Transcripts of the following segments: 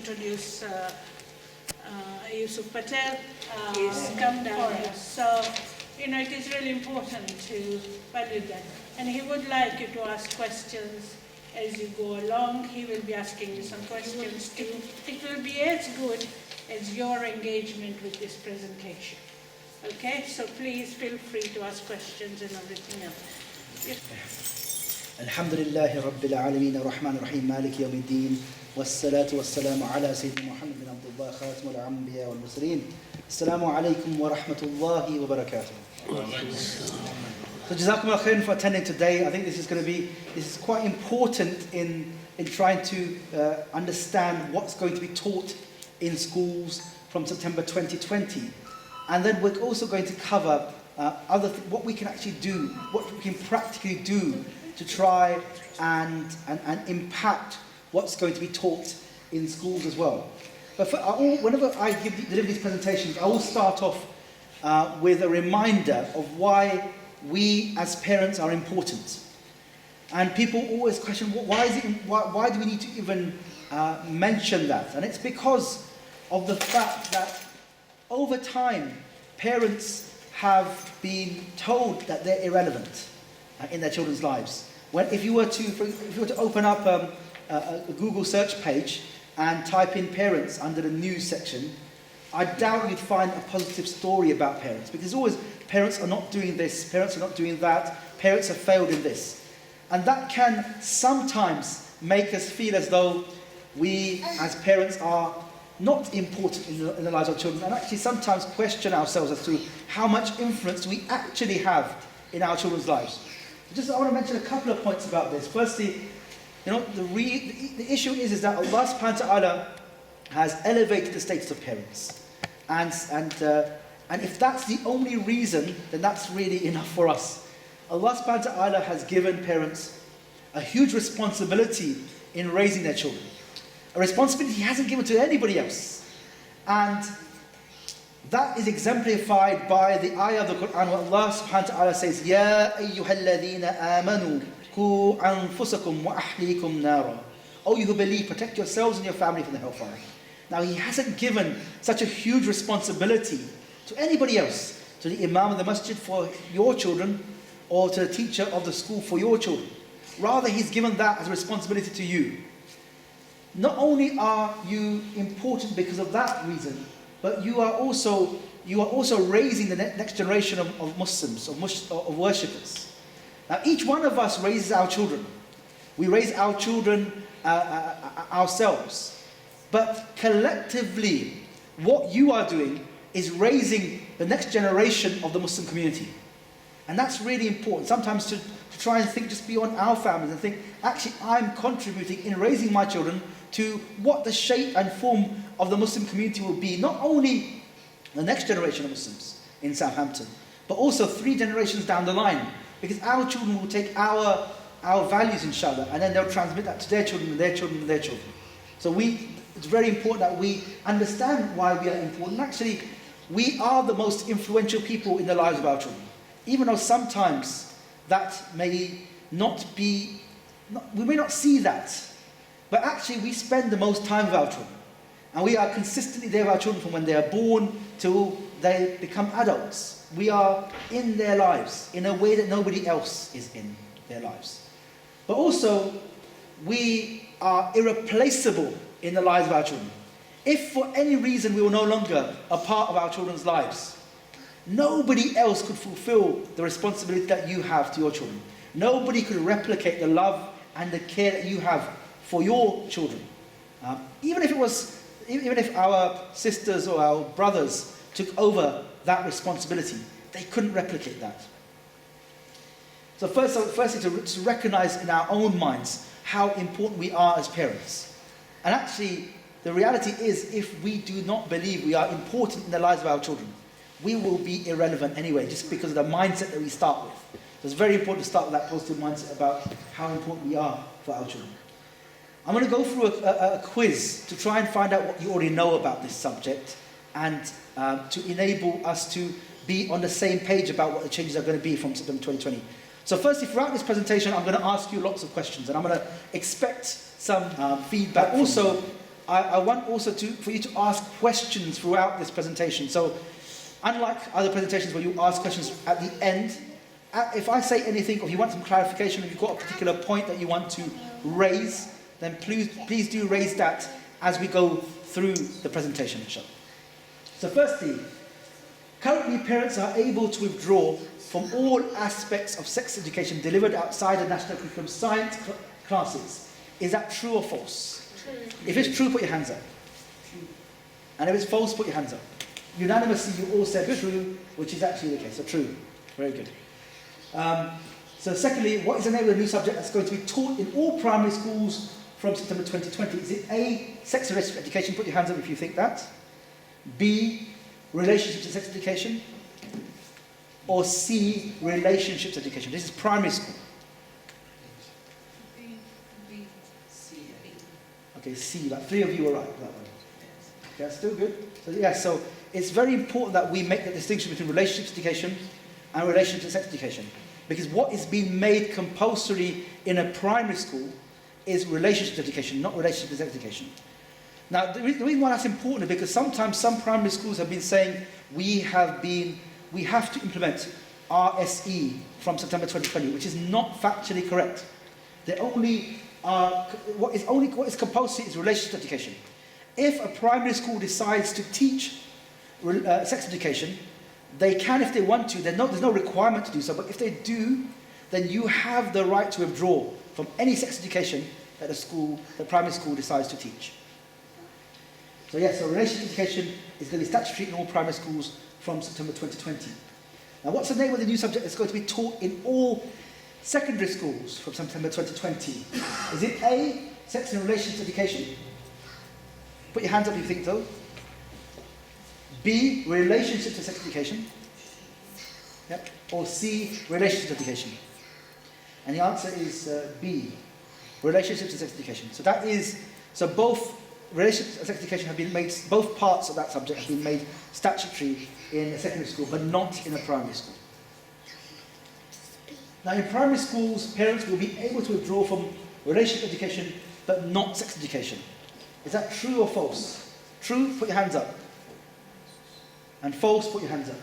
introduce Yusuf Patel. He's come down here. So, it is really important to value that. And he would like you to ask questions as you go along. He will be asking you some questions too. It will be as good as your engagement with this presentation. Okay, so please feel free to ask questions and everything else. Yes. Alhamdulillahi Rabbil Alameen Ar-Rahman Ar-Rahim Maliki Yawmi Din Wassalatu wassalamu ala Sayyidina Muhammad bin Abdullah Khatim al-Anbiya wal Mursaleen. Assalamu alaikum wa rahmatullahi wa barakatuh. So Jazakumullah khairan for attending today. I think this is quite important in trying to understand what's going to be taught in schools from September 2020. And then we're also going to cover what we can actually do, what we can practically do to try and impact what's going to be taught in schools as well. But whenever I deliver these presentations, I will start off with a reminder of why we as parents are important. And people always question, why do we need to even mention that? And it's because of the fact that over time, parents have been told that they're irrelevant in their children's lives. If you were to open up a Google search page and type in parents under the news section, I doubt you'd find a positive story about parents, because always parents are not doing this, parents are not doing that, parents have failed in this. And that can sometimes make us feel as though we as parents are not important in the lives of children, and actually sometimes question ourselves as to how much influence we actually have in our children's lives. I want to mention a couple of points about this. Firstly, the issue is that Allah subhanahu wa ta'ala has elevated the status of parents. And if that's the only reason, then that's really enough for us. Allah subhanahu wa ta'ala has given parents a huge responsibility in raising their children. A responsibility He hasn't given to anybody else. And that is exemplified by the ayah of the Quran where Allah subhanahu wa ta'ala says, Ya ayyuhalladhina amanu ku anfusakum wa ahlikum nara. Oh, you who believe, protect yourselves and your family from the hellfire. Now He hasn't given such a huge responsibility to anybody else, to the imam of the masjid for your children, or to the teacher of the school for your children. Rather, He's given that as a responsibility to you. Not only are you important because of that reason, but you are also raising the next generation of Muslims, of worshippers. Now, each one of us raises our children. We raise our children ourselves. But collectively, what you are doing is raising the next generation of the Muslim community. And that's really important. Sometimes to try and think just beyond our families and think, actually, I'm contributing in raising my children to what the shape and form of the Muslim community will be, not only the next generation of Muslims in Southampton, but also 3 generations down the line. Because our children will take our values, inshallah, and then they'll transmit that to their children and their children and their children. So it's very important that we understand why we are important. Actually, we are the most influential people in the lives of our children. Even though sometimes that may not be, we may not see that, but actually we spend the most time with our children. And we are consistently there with our children from when they are born till they become adults. We are in their lives in a way that nobody else is in their lives. But also, we are irreplaceable in the lives of our children. If for any reason we were no longer a part of our children's lives, nobody else could fulfill the responsibility that you have to your children. Nobody could replicate the love and the care that you have for your children. Even if our sisters or our brothers took over that responsibility, they couldn't replicate that. So firstly, to recognize in our own minds how important we are as parents. And actually, the reality is, if we do not believe we are important in the lives of our children, we will be irrelevant anyway, just because of the mindset that we start with. So it's very important to start with that positive mindset about how important we are for our children. I'm going to go through a quiz to try and find out what you already know about this subject, and to enable us to be on the same page about what the changes are going to be from September 2020. So firstly, throughout this presentation, I'm going to ask you lots of questions, and I'm going to expect some feedback. Also, I want also for you to ask questions throughout this presentation. So, unlike other presentations where you ask questions at the end, if I say anything, or if you want some clarification, if you've got a particular point that you want to raise, then please do raise that as we go through the presentation. So firstly, currently parents are able to withdraw from all aspects of sex education delivered outside the national curriculum science classes. Is that true or false? True. If it's true, put your hands up. And if it's false, put your hands up. Unanimously, you all said true, which is actually the case. So true. Very good. So secondly, what is the name of the new subject that's going to be taught in all primary schools from September 2020? Is it A, sex and relationship education? Put your hands up if you think that. B, relationships and sex education. Or C, relationships education. This is primary school. Okay, C, like 3 of you were right for that one. Okay, that's still good. So yeah, so it's very important that we make the distinction between relationships education and relationships and sex education. Because what is being made compulsory in a primary school is relationships education, not relationships and sex education. Now, the reason why that's important is because sometimes some primary schools have been saying we have to implement RSE from September 2020, which is not factually correct. What is compulsory is relationship education. If a primary school decides to teach sex education, they can if they want to. There's no requirement to do so, but if they do, then you have the right to withdraw from any sex education that the primary school decides to teach. So yes, so relationship education is going to be statutory in all primary schools from September 2020. Now, what's the name of the new subject that's going to be taught in all secondary schools from September 2020? Is it A, sex and relations education? Put your hands up if you think so. B, relationships and sex education? Yep. Or C, relationships education? And the answer is B, relationships and sex education. So both relationships and sex education have been made, both parts of that subject have been made statutory in a secondary school, but not in a primary school. Now, in primary schools, parents will be able to withdraw from relationship education, but not sex education. Is that true or false? True, put your hands up. And false, put your hands up.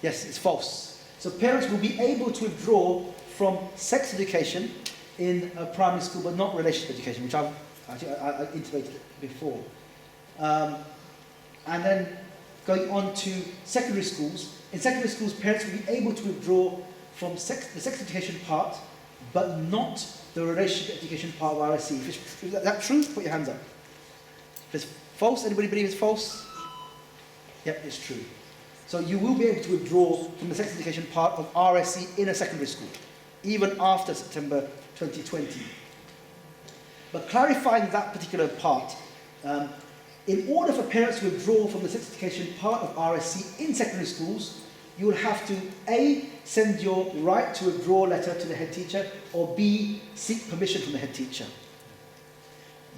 Yes, it's false. So parents will be able to withdraw from sex education in a primary school, but not relationship education, which I intimated before. And then going on to secondary schools. In secondary schools, parents will be able to withdraw from the sex education part, but not the relationship education part of RSE. Is that true? Put your hands up. If it's false, anybody believe it's false? Yep, it's true. So you will be able to withdraw from the sex education part of RSE in a secondary school, even after September 2020. But clarifying that particular part, in order for parents to withdraw from the sex education part of RSE in secondary schools, you will have to A, send your right to withdraw letter to the head teacher, or B, seek permission from the head teacher.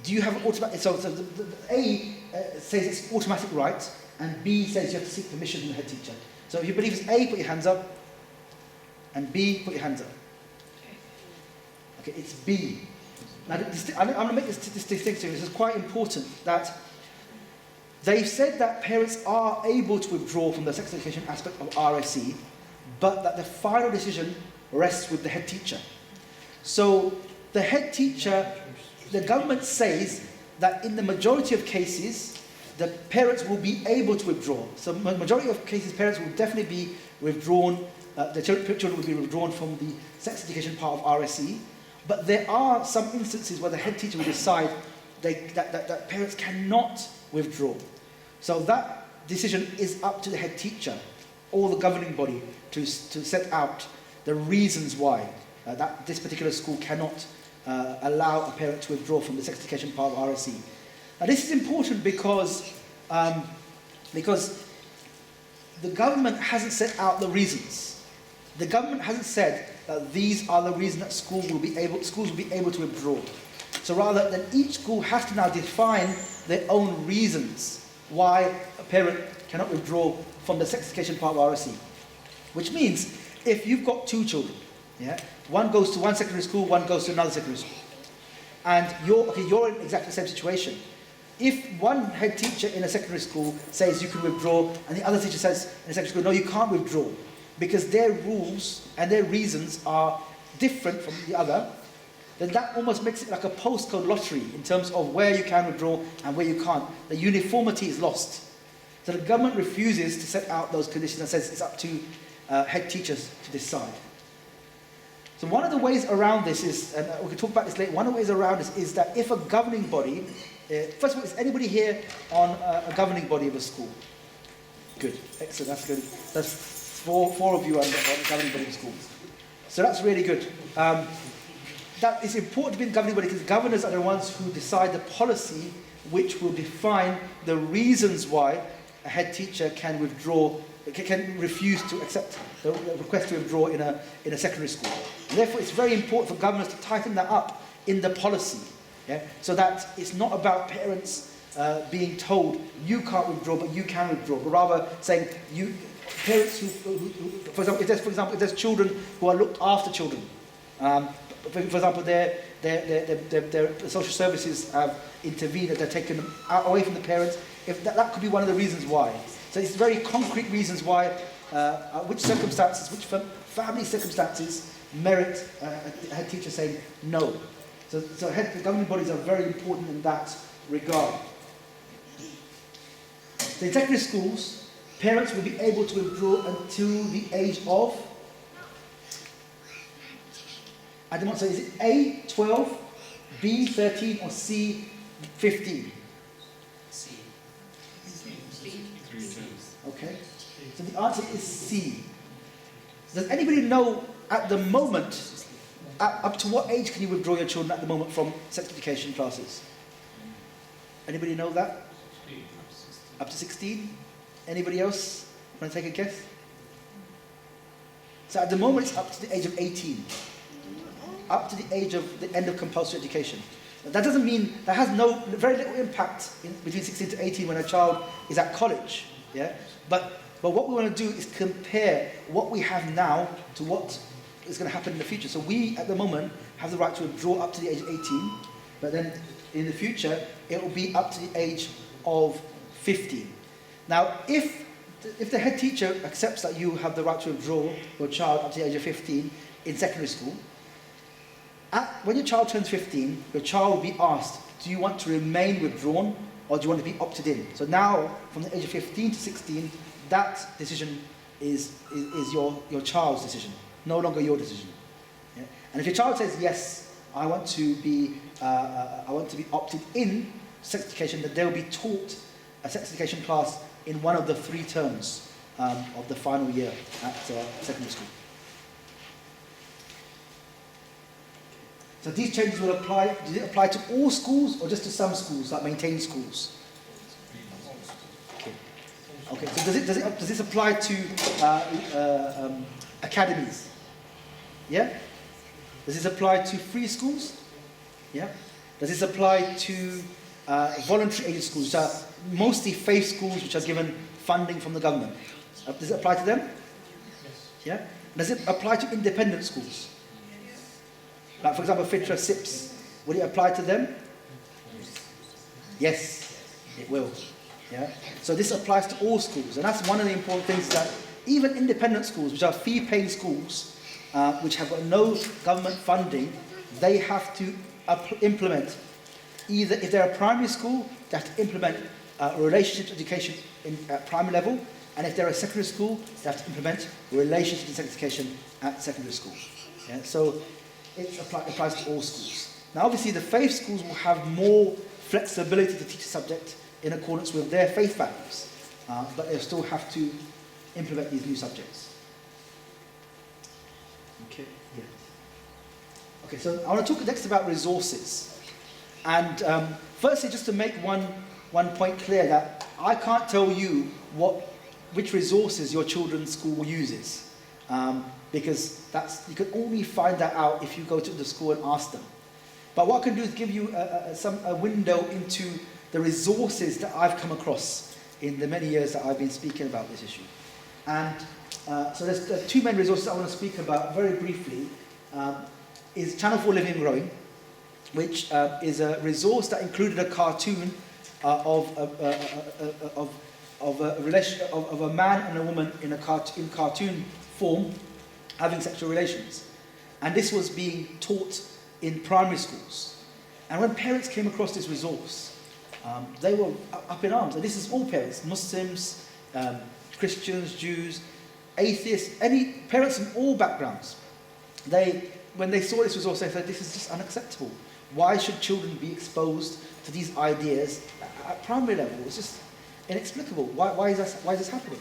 Do you have an automatic, so the A says it's automatic right, and B says you have to seek permission from the head teacher. So if you believe it's A, put your hands up, and B, put your hands up. Okay, it's B. Now, I'm going to make this distinction. This is quite important, that they've said that parents are able to withdraw from the sex education aspect of RSE, but that the final decision rests with the head teacher. So the head teacher, the government says that in the majority of cases, the parents will be able to withdraw. So majority of cases, parents will definitely be withdrawn, the children will be withdrawn from the sex education part of RSE. But there are some instances where the head teacher will decide that parents cannot withdraw. So that decision is up to the head teacher or the governing body to set out the reasons why that this particular school cannot allow a parent to withdraw from the sex education part of RSE. Now this is important because the government hasn't set out the reasons. The government hasn't said that these are the reasons that schools will be able to withdraw. So rather than each school has to now define their own reasons why a parent cannot withdraw from the sex education part of RSE. Which means if you've got two children, one goes to one secondary school, one goes to another secondary school. and you're in exactly the same situation. If one head teacher in a secondary school says you can withdraw, and the other teacher says in a secondary school, no, you can't withdraw, because their rules and their reasons are different from the other, then that almost makes it like a postcode lottery in terms of where you can withdraw and where you can't. The uniformity is lost. So the government refuses to set out those conditions and says it's up to head teachers to decide. So one of the ways around this is, and we can talk about this later, one of the ways around this is that if a governing body, first of all, is anybody here on a governing body of a school? Good, excellent, that's good. That's four of you on the governing body of schools. So that's really good. That is important to be in the governing body because governors are the ones who decide the policy which will define the reasons why a head teacher can withdraw, can refuse to accept the request to withdraw in a secondary school. And therefore, it's very important for governors to tighten that up in the policy, so that it's not about parents being told you can't withdraw, but you can withdraw, but rather saying parents who for example, if there's children who are looked after children. For example, their social services have intervened, they're taken them away from the parents. If that could be one of the reasons why. So it's very concrete reasons why, which circumstances, which family circumstances merit a head teacher saying no. So the governing bodies are very important in that regard. So in secondary schools, parents will be able to withdraw until the age of, I don't want to say, is it A, 12, B, 13, or C, 15? C. Okay, so the answer is C. Does anybody know at the moment, up to what age can you withdraw your children at the moment from sex education classes? Anybody know that? Up to 16? Anybody else want to take a guess? So at the moment it's up to the age of 18. Up to the age of the end of compulsory education. That doesn't mean, that has very little impact between 16 to 18 when a child is at college. Yeah? But what we want to do is compare what we have now to what is going to happen in the future. So we, at the moment, have the right to withdraw up to the age of 18, but then in the future, it will be up to the age of 15. Now, if the head teacher accepts that you have the right to withdraw your child up to the age of 15 in secondary school, when your child turns 15, your child will be asked, do you want to remain withdrawn or do you want to be opted in? So now, from the age of 15 to 16, that decision is your child's decision, no longer your decision. Yeah? And if your child says, yes, I want to be opted in sex education, then they will be taught a sex education class in one of the 3 terms of the final year at secondary school. So these changes will apply, does it apply to all schools or just to some schools, like maintained schools? Okay, so does this apply to academies? Yeah? Does this apply to free schools? Yeah? Does this apply to voluntary aided schools, which are mostly faith schools which are given funding from the government? Does it apply to them? Yes. Yeah? Does it apply to independent schools? Like, for example, Fitra SIPs, would it apply to them? Yes, it will. Yeah? So this applies to all schools, and that's one of the important things, that even independent schools, which are fee-paying schools, which have got no government funding, they have to implement, either if they're a primary school, they have to implement relationship education at primary level, and if they're a secondary school, they have to implement relationship education at secondary school. Yeah? So it applies to all schools. Now obviously the faith schools will have more flexibility to teach a subject in accordance with their faith values, but they'll still have to implement these new subjects. Okay, yeah. Okay, so I want to talk next about resources. And firstly, just to make one point clear, that I can't tell you which resources your children's school uses. Because you can only find that out if you go to the school and ask them. But what I can do is give you a window into the resources that I've come across in the many years that I've been speaking about this issue. And so there's 2 main resources I want to speak about very briefly. Is Channel 4 Living and Growing, which is a resource that included a cartoon of a man and a woman in cartoon form having sexual relations. And this was being taught in primary schools. And when parents came across this resource, they were up in arms. And this is all parents, Muslims, Christians, Jews, atheists, any parents from all backgrounds. When they saw this resource, they said, this is just unacceptable. Why should children be exposed to these ideas at primary level? It's just inexplicable. Why is this happening?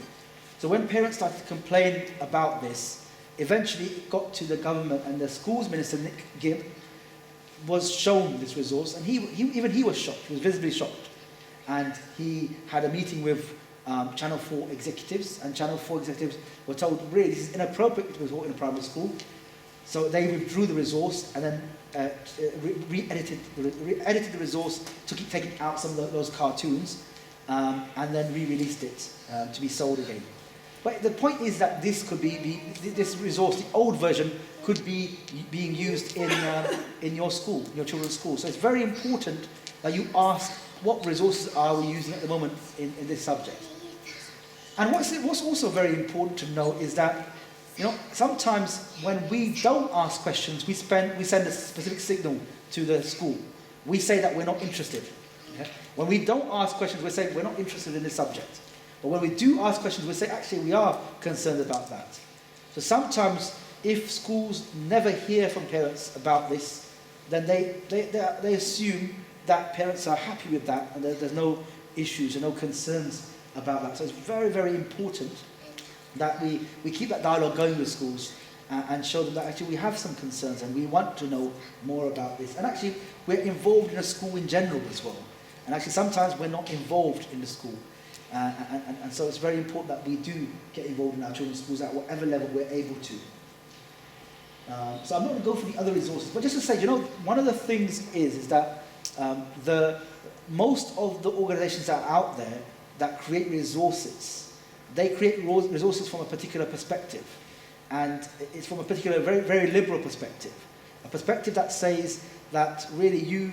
So when parents started to complain about this, eventually it got to the government, and the schools minister, Nick Gibb, was shown this resource, and even he was shocked. He was visibly shocked. And he had a meeting with Channel 4 executives, and Channel 4 executives were told, really, this is inappropriate to be taught in a primary school. So they withdrew the resource and then re-edited the resource to keep taking out some of those cartoons, and then re-released it to be sold again. But the point is that this could be this resource, the old version, could be being used in your school, your children's school. So it's very important that you ask, what resources are we using at the moment in this subject? And what's also very important to know is that, sometimes when we don't ask questions, we send a specific signal to the school. We say that we're not interested. Okay? When we don't ask questions, we say we're not interested in this subject. But when we do ask questions, we say, actually, we are concerned about that. So sometimes, if schools never hear from parents about this, then they assume that parents are happy with that, and there's no issues and no concerns about that. So it's very, very important that we keep that dialogue going with schools and show them that actually we have some concerns and we want to know more about this. And actually, we're involved in a school in general as well. And actually, sometimes we're not involved in the school. And so it's very important that we do get involved in our children's schools at whatever level we're able to. So I'm not going to go through the other resources, but just to say, one of the things is that most of the organizations that are out there that create resources, they create resources from a particular perspective. And it's from a particular, very, very liberal perspective. A perspective that says that really you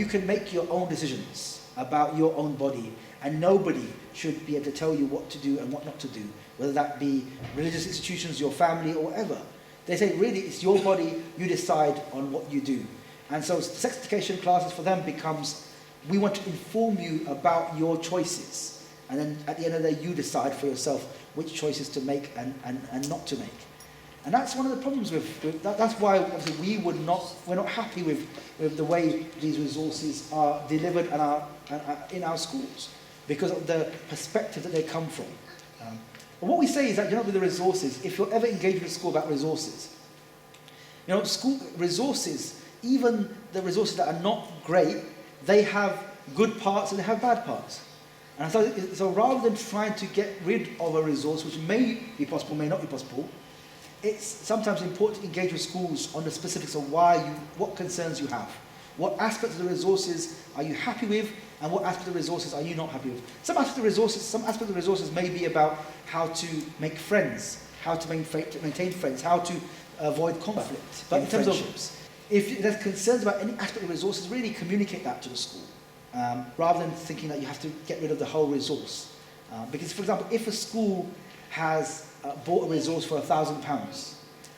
can make your own decisions about your own body, and nobody should be able to tell you what to do and what not to do, whether that be religious institutions, your family, or whatever. They say, really, it's your body, you decide on what you do. And so sex education classes for them becomes, we want to inform you about your choices. And then at the end of the day, you decide for yourself which choices to make and not to make. And that's one of the problems with that. That's why obviously we're not happy with the way these resources are delivered and are in our schools, because of the perspective that they come from. But what we say is that, with the resources, if you're ever engaged with a school about resources, school resources, even the resources that are not great, they have good parts and they have bad parts. And so rather than trying to get rid of a resource, which may be possible, may not be possible, it's sometimes important to engage with schools on the specifics of what concerns you have. What aspects of the resources are you happy with, and what aspects of the resources are you not happy with? Some aspects of the resources may be about how to make friends, how to maintain friends, how to avoid conflict. But in terms of, if there's concerns about any aspect of the resources, really communicate that to the school, rather than thinking that you have to get rid of the whole resource. Because, for example, if a school has bought a resource for £1,000,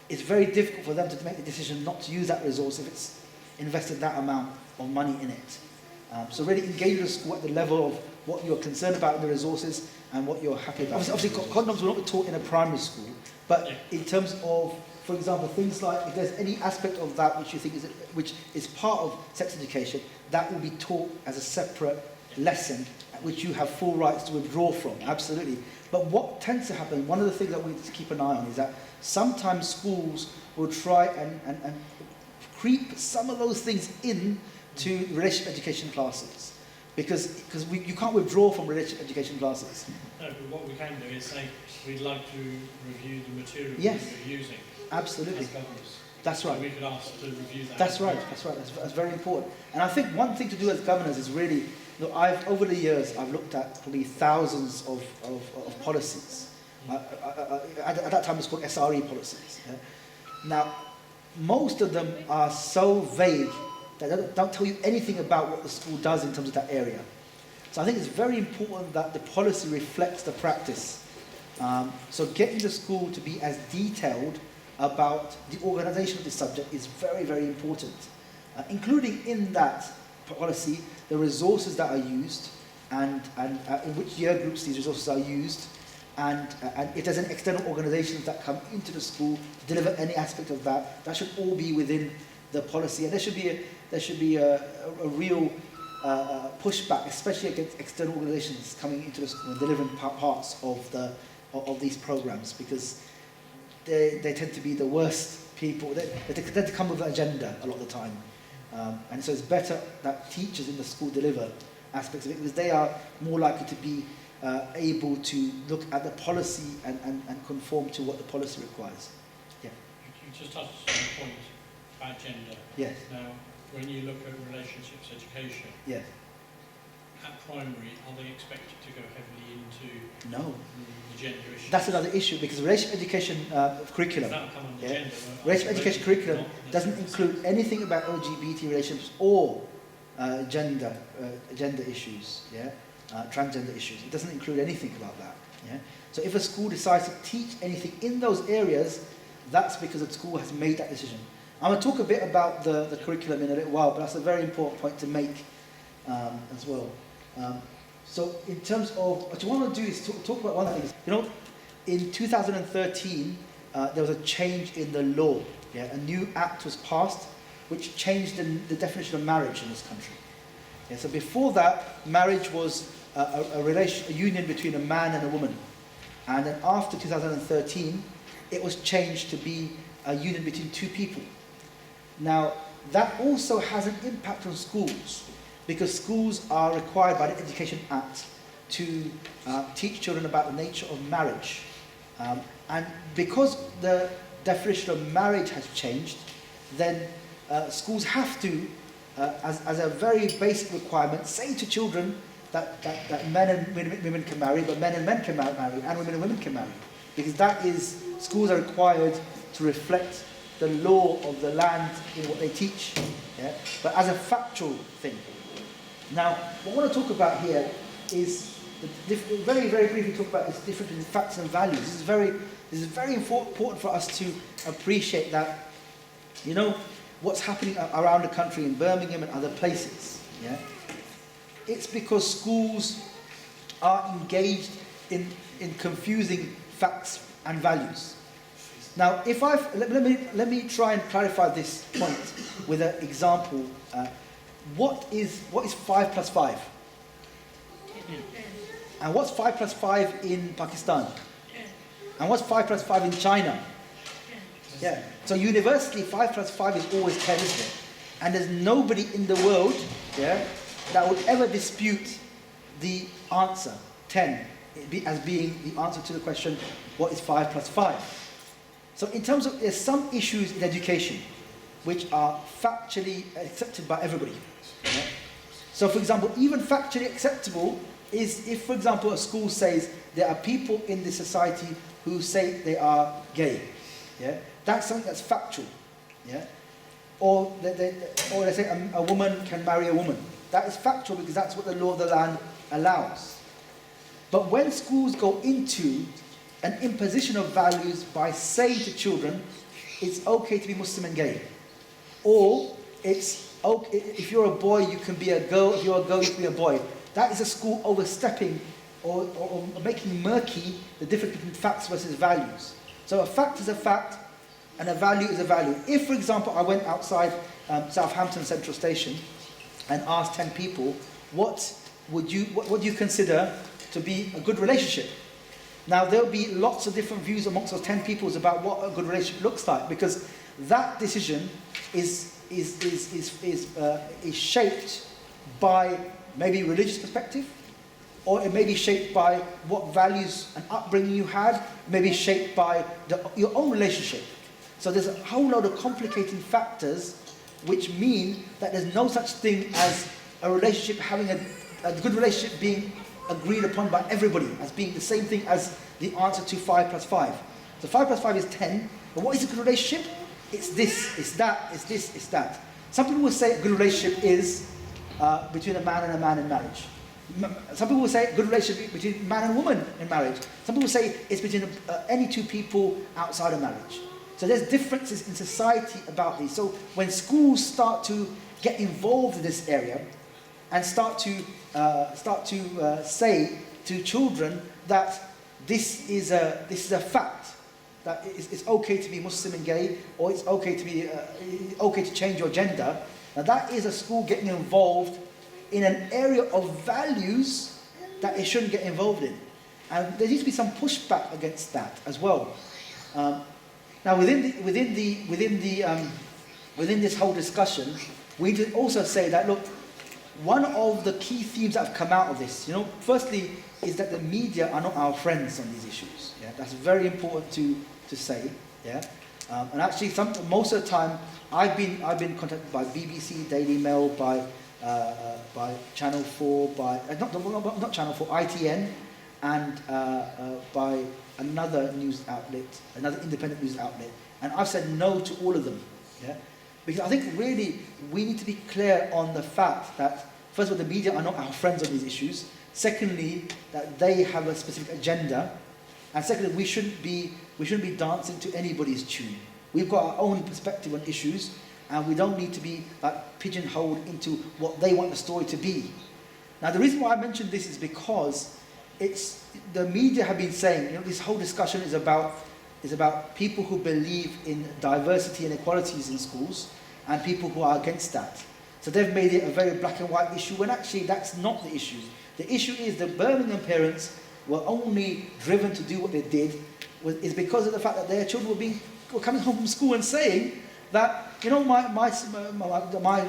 it's very difficult for them to make the decision not to use that resource if it's invested that amount of money in it. So really engage with the school at the level of what you're concerned about in the resources and what you're happy about. Obviously condoms will not be taught in a primary school, but in terms of, for example, things like if there's any aspect of that which you think which is part of sex education, that will be taught as a separate lesson, which you have full rights to withdraw from, absolutely. But what tends to happen, one of the things that we need to keep an eye on is that sometimes schools will try and creep some of those things in to relationship education classes. Because you can't withdraw from relationship education classes. No, but what we can do is say, we'd like to review the material Yes. that you're using. Absolutely. As governors. That's right. So we could ask to review that. That's right. That's very important. And I think one thing to do as governors is really, over the years, I've looked at probably thousands of policies. At that time, it was called SRE policies. Yeah? Now, most of them are so vague that don't tell you anything about what the school does in terms of that area. So I think it's very important that the policy reflects the practice. So getting the school to be as detailed about the organisation of this subject is very, very important. Including in that policy the resources that are used and in which year groups these resources are used, and if there's any external organisations that come into the school to deliver any aspect of that, that should all be within the policy. And there should be a real pushback, especially against external organisations coming into the school and delivering parts of these programmes, because they tend to be the worst people. They tend to come with an agenda a lot of the time. And so it's better that teachers in the school deliver aspects of it, because they are more likely to be able to look at the policy and conform to what the policy requires. Yeah. You just touched on the point about gender. Yes. Now, when you look at relationships education, Yes. at primary, are they expected to go heavily into No. the gender issues? That's another issue, because relationship education curriculum, That'll come under yeah. gender. won't it? relationship education curriculum Not doesn't necessarily. include anything about LGBT relationships or gender issues, yeah, transgender issues. It doesn't include anything about that. Yeah. So if a school decides to teach anything in those areas, that's because the school has made that decision. I'm going to talk a bit about the curriculum in a little while, but that's a very important point to make as well. So in terms of, what you want to do is talk about one thing. You know, in 2013, there was a change in the law. Yeah? A new act was passed which changed the definition of marriage in this country. Yeah? So before that, marriage was a union between a man and a woman. And then after 2013, it was changed to be a union between two people. Now, that also has an impact on schools, because schools are required by the Education Act to teach children about the nature of marriage. And because the definition of marriage has changed, then schools have to, as a very basic requirement, say to children that men and women can marry, but men and men can marry, and women and women can marry. Because that is, schools are required to reflect the law of the land in what they teach, yeah? But as a factual thing. Now, what I want to talk about here is, very, very briefly talk about this difference in facts and values. This is very important for us to appreciate that, you know, what's happening around the country in Birmingham and other places, yeah? It's because schools are engaged in confusing facts and values. Now, let me try and clarify this point with an example. What is 5 plus 5? And what's 5 plus 5 in Pakistan? And what's 5 plus 5 in China? Yeah. So universally, 5 plus 5 is always 10, isn't it? And there's nobody in the world, yeah, that would ever dispute the answer, 10, as being the answer to the question, what is 5 plus 5? So in terms of, there's some issues in education which are factually accepted by everybody. Yeah? So for example, even factually acceptable is if, for example, a school says there are people in this society who say they are gay. Yeah? That's something that's factual. Yeah? Or they say a woman can marry a woman. That is factual because that's what the law of the land allows. But when schools go into an imposition of values by saying to children, it's okay to be Muslim and gay. Or it's okay, if you're a boy, you can be a girl, if you're a girl, you can be a boy. That is a school overstepping or making murky the difference between facts versus values. So a fact is a fact, and a value is a value. If, for example, I went outside Southampton Central Station and asked 10 people, what do you consider to be a good relationship? Now, there'll be lots of different views amongst those 10 people about what a good relationship looks like, because that decision is shaped by maybe religious perspective, or it may be shaped by what values and upbringing you had, it may be shaped by your own relationship. So there's a whole load of complicating factors which mean that there's no such thing as a relationship having a good relationship being agreed upon by everybody as being the same thing as the answer to 5 plus 5. So 5 plus 5 is 10, but what is a good relationship? It's this, it's that, it's this, it's that. Some people will say a good relationship is between a man and a man in marriage. Some people will say a good relationship between man and woman in marriage. Some people say it's between any two people outside of marriage. So there's differences in society about these. So when schools start to get involved in this area and start to say to children that this is a fact, that it's okay to be Muslim and gay, or it's okay to change your gender. Now that is a school getting involved in an area of values that it shouldn't get involved in, and there needs to be some pushback against that as well. Now within this whole discussion, we need to also say that, look, one of the key themes that have come out of this, firstly, is that the media are not our friends on these issues. Yeah, that's very important to say. Yeah, and actually, most of the time, I've been contacted by BBC, Daily Mail, by Channel 4, by not Channel 4, ITN, and by another news outlet, another independent news outlet, and I've said no to all of them. Yeah, because I think really we need to be clear on the fact that, first of all, the media are not our friends on these issues. Secondly, that they have a specific agenda, and secondly, we shouldn't be dancing to anybody's tune. We've got our own perspective on issues, and we don't need to be pigeonholed into what they want the story to be. Now, the reason why I mentioned this is because the media have been saying, this whole discussion is about people who believe in diversity and equalities in schools, and people who are against that. So they've made it a very black and white issue, when actually that's not the issue. The issue is that Birmingham parents were only driven to do what they did is because of the fact that their children were coming home from school and saying that, my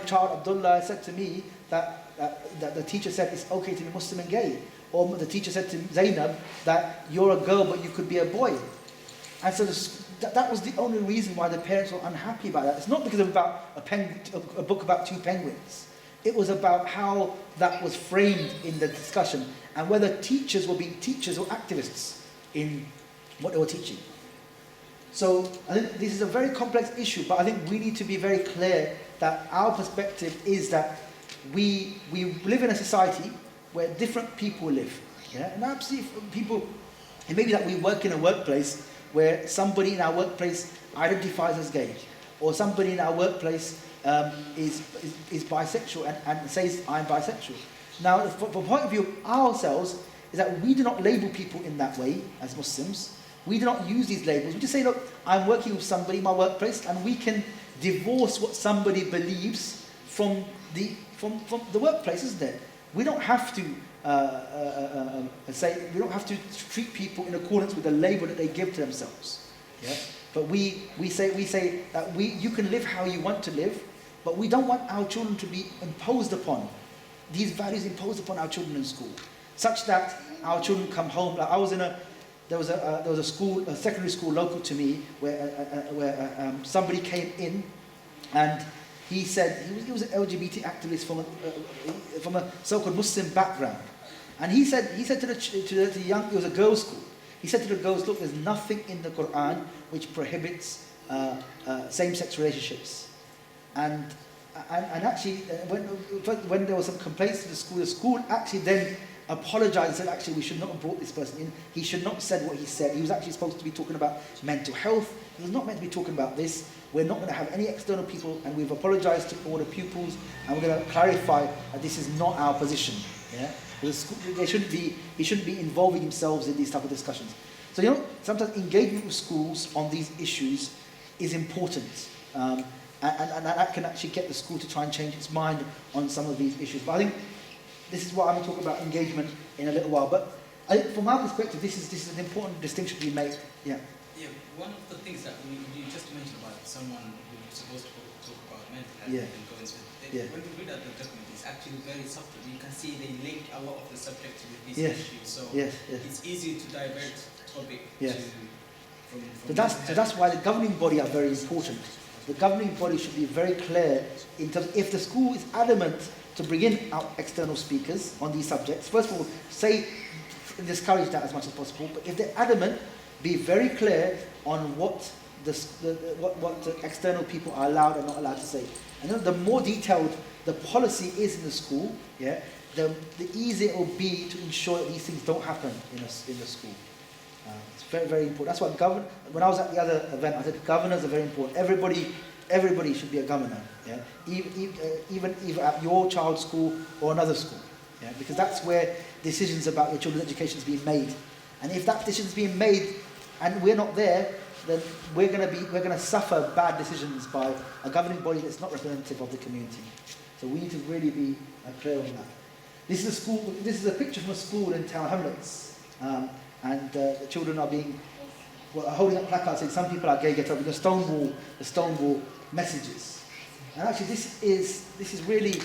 child Abdullah said to me that the teacher said it's okay to be Muslim and gay, or the teacher said to Zainab that you're a girl but you could be a boy. And so that was the only reason why the parents were unhappy about that. It's not because of a book about two penguins. It was about how that was framed in the discussion, and whether teachers were being teachers or activists in what they were teaching. So I think this is a very complex issue, but I think we need to be very clear that our perspective is that we live in a society where different people live. Yeah? And absolutely people, it may be that we work in a workplace where somebody in our workplace identifies as gay, or somebody in our workplace is bisexual and says, I'm bisexual. Now, from the point of view of ourselves, is that we do not label people in that way as Muslims. We do not use these labels. We just say, look, I'm working with somebody in my workplace, and we can divorce what somebody believes from the workplace, isn't it? We don't have to we don't have to treat people in accordance with the label that they give to themselves. Yeah? But we say that you can live how you want to live, but we don't want our children to be imposed upon, these values imposed upon our children in school, such that our children come home. Like there was a school, a secondary school local to me, where somebody came in, and he said he was an LGBT activist from a so-called Muslim background, and he said to the young, it was a girls' school. He said to the girls, look, there's nothing in the Quran which prohibits same-sex relationships. And actually, when there was some complaints to the school actually then apologized and said, actually, we should not have brought this person in. He should not have said what he said. He was actually supposed to be talking about mental health. He was not meant to be talking about this. We're not going to have any external people, and we've apologized to all the pupils, and we're going to clarify that this is not our position. Yeah? He shouldn't be involving themselves in these type of discussions. So, sometimes engagement with schools on these issues is important. And that can actually get the school to try and change its mind on some of these issues. But I think this is what I'm going to talk about engagement in a little while. But I think from our perspective, this is an important distinction to be made. Yeah. Yeah. One of the things that you just mentioned about someone who's supposed to talk about mental health and go into it. When we read out the document, it's actually very subtle. You can see they link a lot of the subjects with these issues. So it's easy to divert topic from so that's why the governing body are very important. The governing body should be very clear in terms of, if the school is adamant to bring in external speakers on these subjects, first of all, discourage that as much as possible. But if they're adamant, be very clear on what what the external people are allowed and not allowed to say. And then the more detailed the policy is in the school, yeah, the easier it will be to ensure that these things don't happen in the school. It's very, very important. That's why when I was at the other event, I said governors are very important. Everybody should be a governor, yeah? Even at your child's school or another school, yeah? Because that's where decisions about your children's education is being made. And if that decision is being made and we're not there, then we're going to suffer bad decisions by a governing body that's not representative of the community. So we need to really be clear on that. This is a school. This is a picture from a school in Tower Hamlets, and the children are holding up placards saying some people are gay, get over the Stonewall messages. And actually, this is really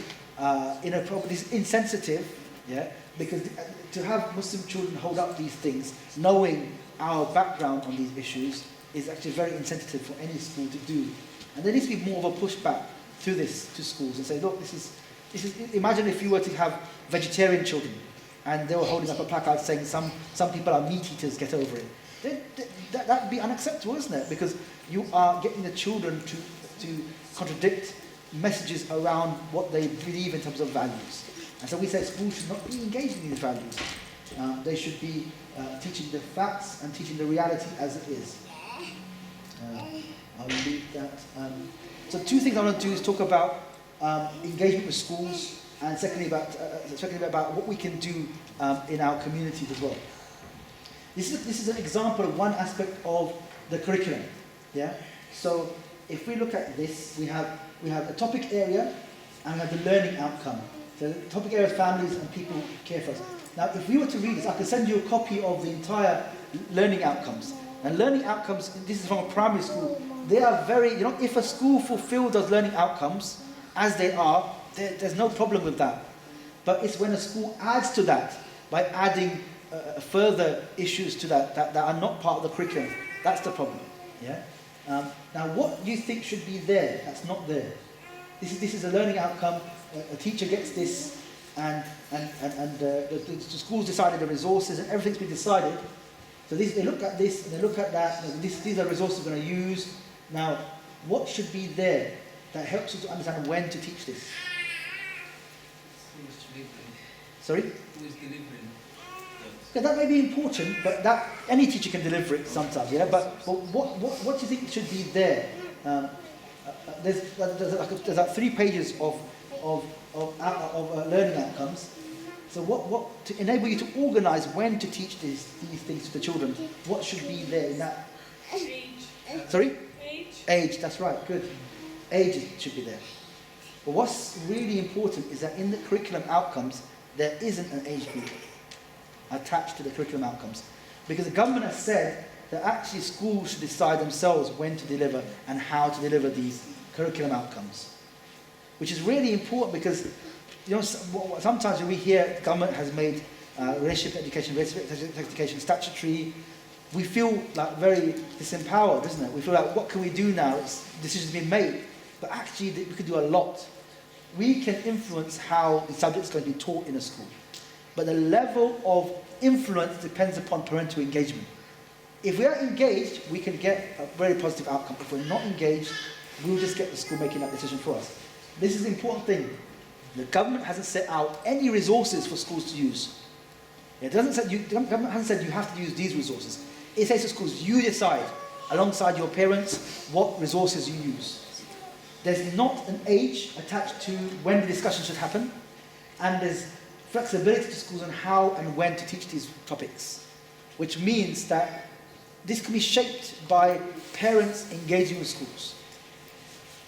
inappropriate. This is insensitive, yeah. Because to have Muslim children hold up these things, knowing our background on these issues, is actually very insensitive for any school to do. And there needs to be more of a pushback to this to schools and say, look, this is. Imagine if you were to have vegetarian children, and they were holding up a placard saying some people are meat eaters, get over it. That would be unacceptable, isn't it? Because you are getting the children to contradict messages around what they believe in terms of values. And so we say schools should not be engaged in these values. They should be teaching the facts and teaching the reality as it is. I'll leave that. So two things I want to do is talk about engagement with schools, and secondly about what we can do in our communities as well. This is an example of one aspect of the curriculum. Yeah. So if we look at this, we have a topic area and we have the learning outcome. So the topic area is families and people who care for us. Now, if we were to read this, I could send you a copy of the entire learning outcomes. And learning outcomes, this is from a primary school, they are very, if a school fulfills those learning outcomes as they are, there's no problem with that. But it's when a school adds to that by adding further issues to that are not part of the curriculum. That's the problem. Yeah. Now, what do you think should be there that's not there? This is a learning outcome. A teacher gets this, and the school's decided the resources and everything's been decided. So they look at this and they look at that. These are resources we're going to use. Now, what should be there that helps you to understand when to teach this? Who is delivering? Sorry? Who is delivering? Yeah, that may be important, but that any teacher can deliver it sometimes. Yeah, but what do you think should be there? There's like 3 pages of learning outcomes. So what to enable you to organise when to teach these things to the children? What should be there in that? Age. Sorry? Age. Age. That's right. Good. Age should be there. But what's really important is that in the curriculum outcomes there isn't an age group attached to the curriculum outcomes, because the government has said that actually schools should decide themselves when to deliver and how to deliver these curriculum outcomes, which is really important because sometimes when we hear government has made relationship education statutory, we feel like very disempowered, isn't it? We feel like, what can we do now? Decisions being made, but actually we could do a lot. We can influence how the subject is going to be taught in a school, but the level of influence depends upon parental engagement. If we are engaged, we can get a very positive outcome. If we're not engaged, we'll just get the school making that decision for us. This is the important thing. The government hasn't set out any resources for schools to use. The government hasn't said you have to use these resources. It says to schools, you decide, alongside your parents, what resources you use. There's not an age attached to when the discussion should happen, and there's flexibility to schools on how and when to teach these topics, which means that this can be shaped by parents engaging with schools.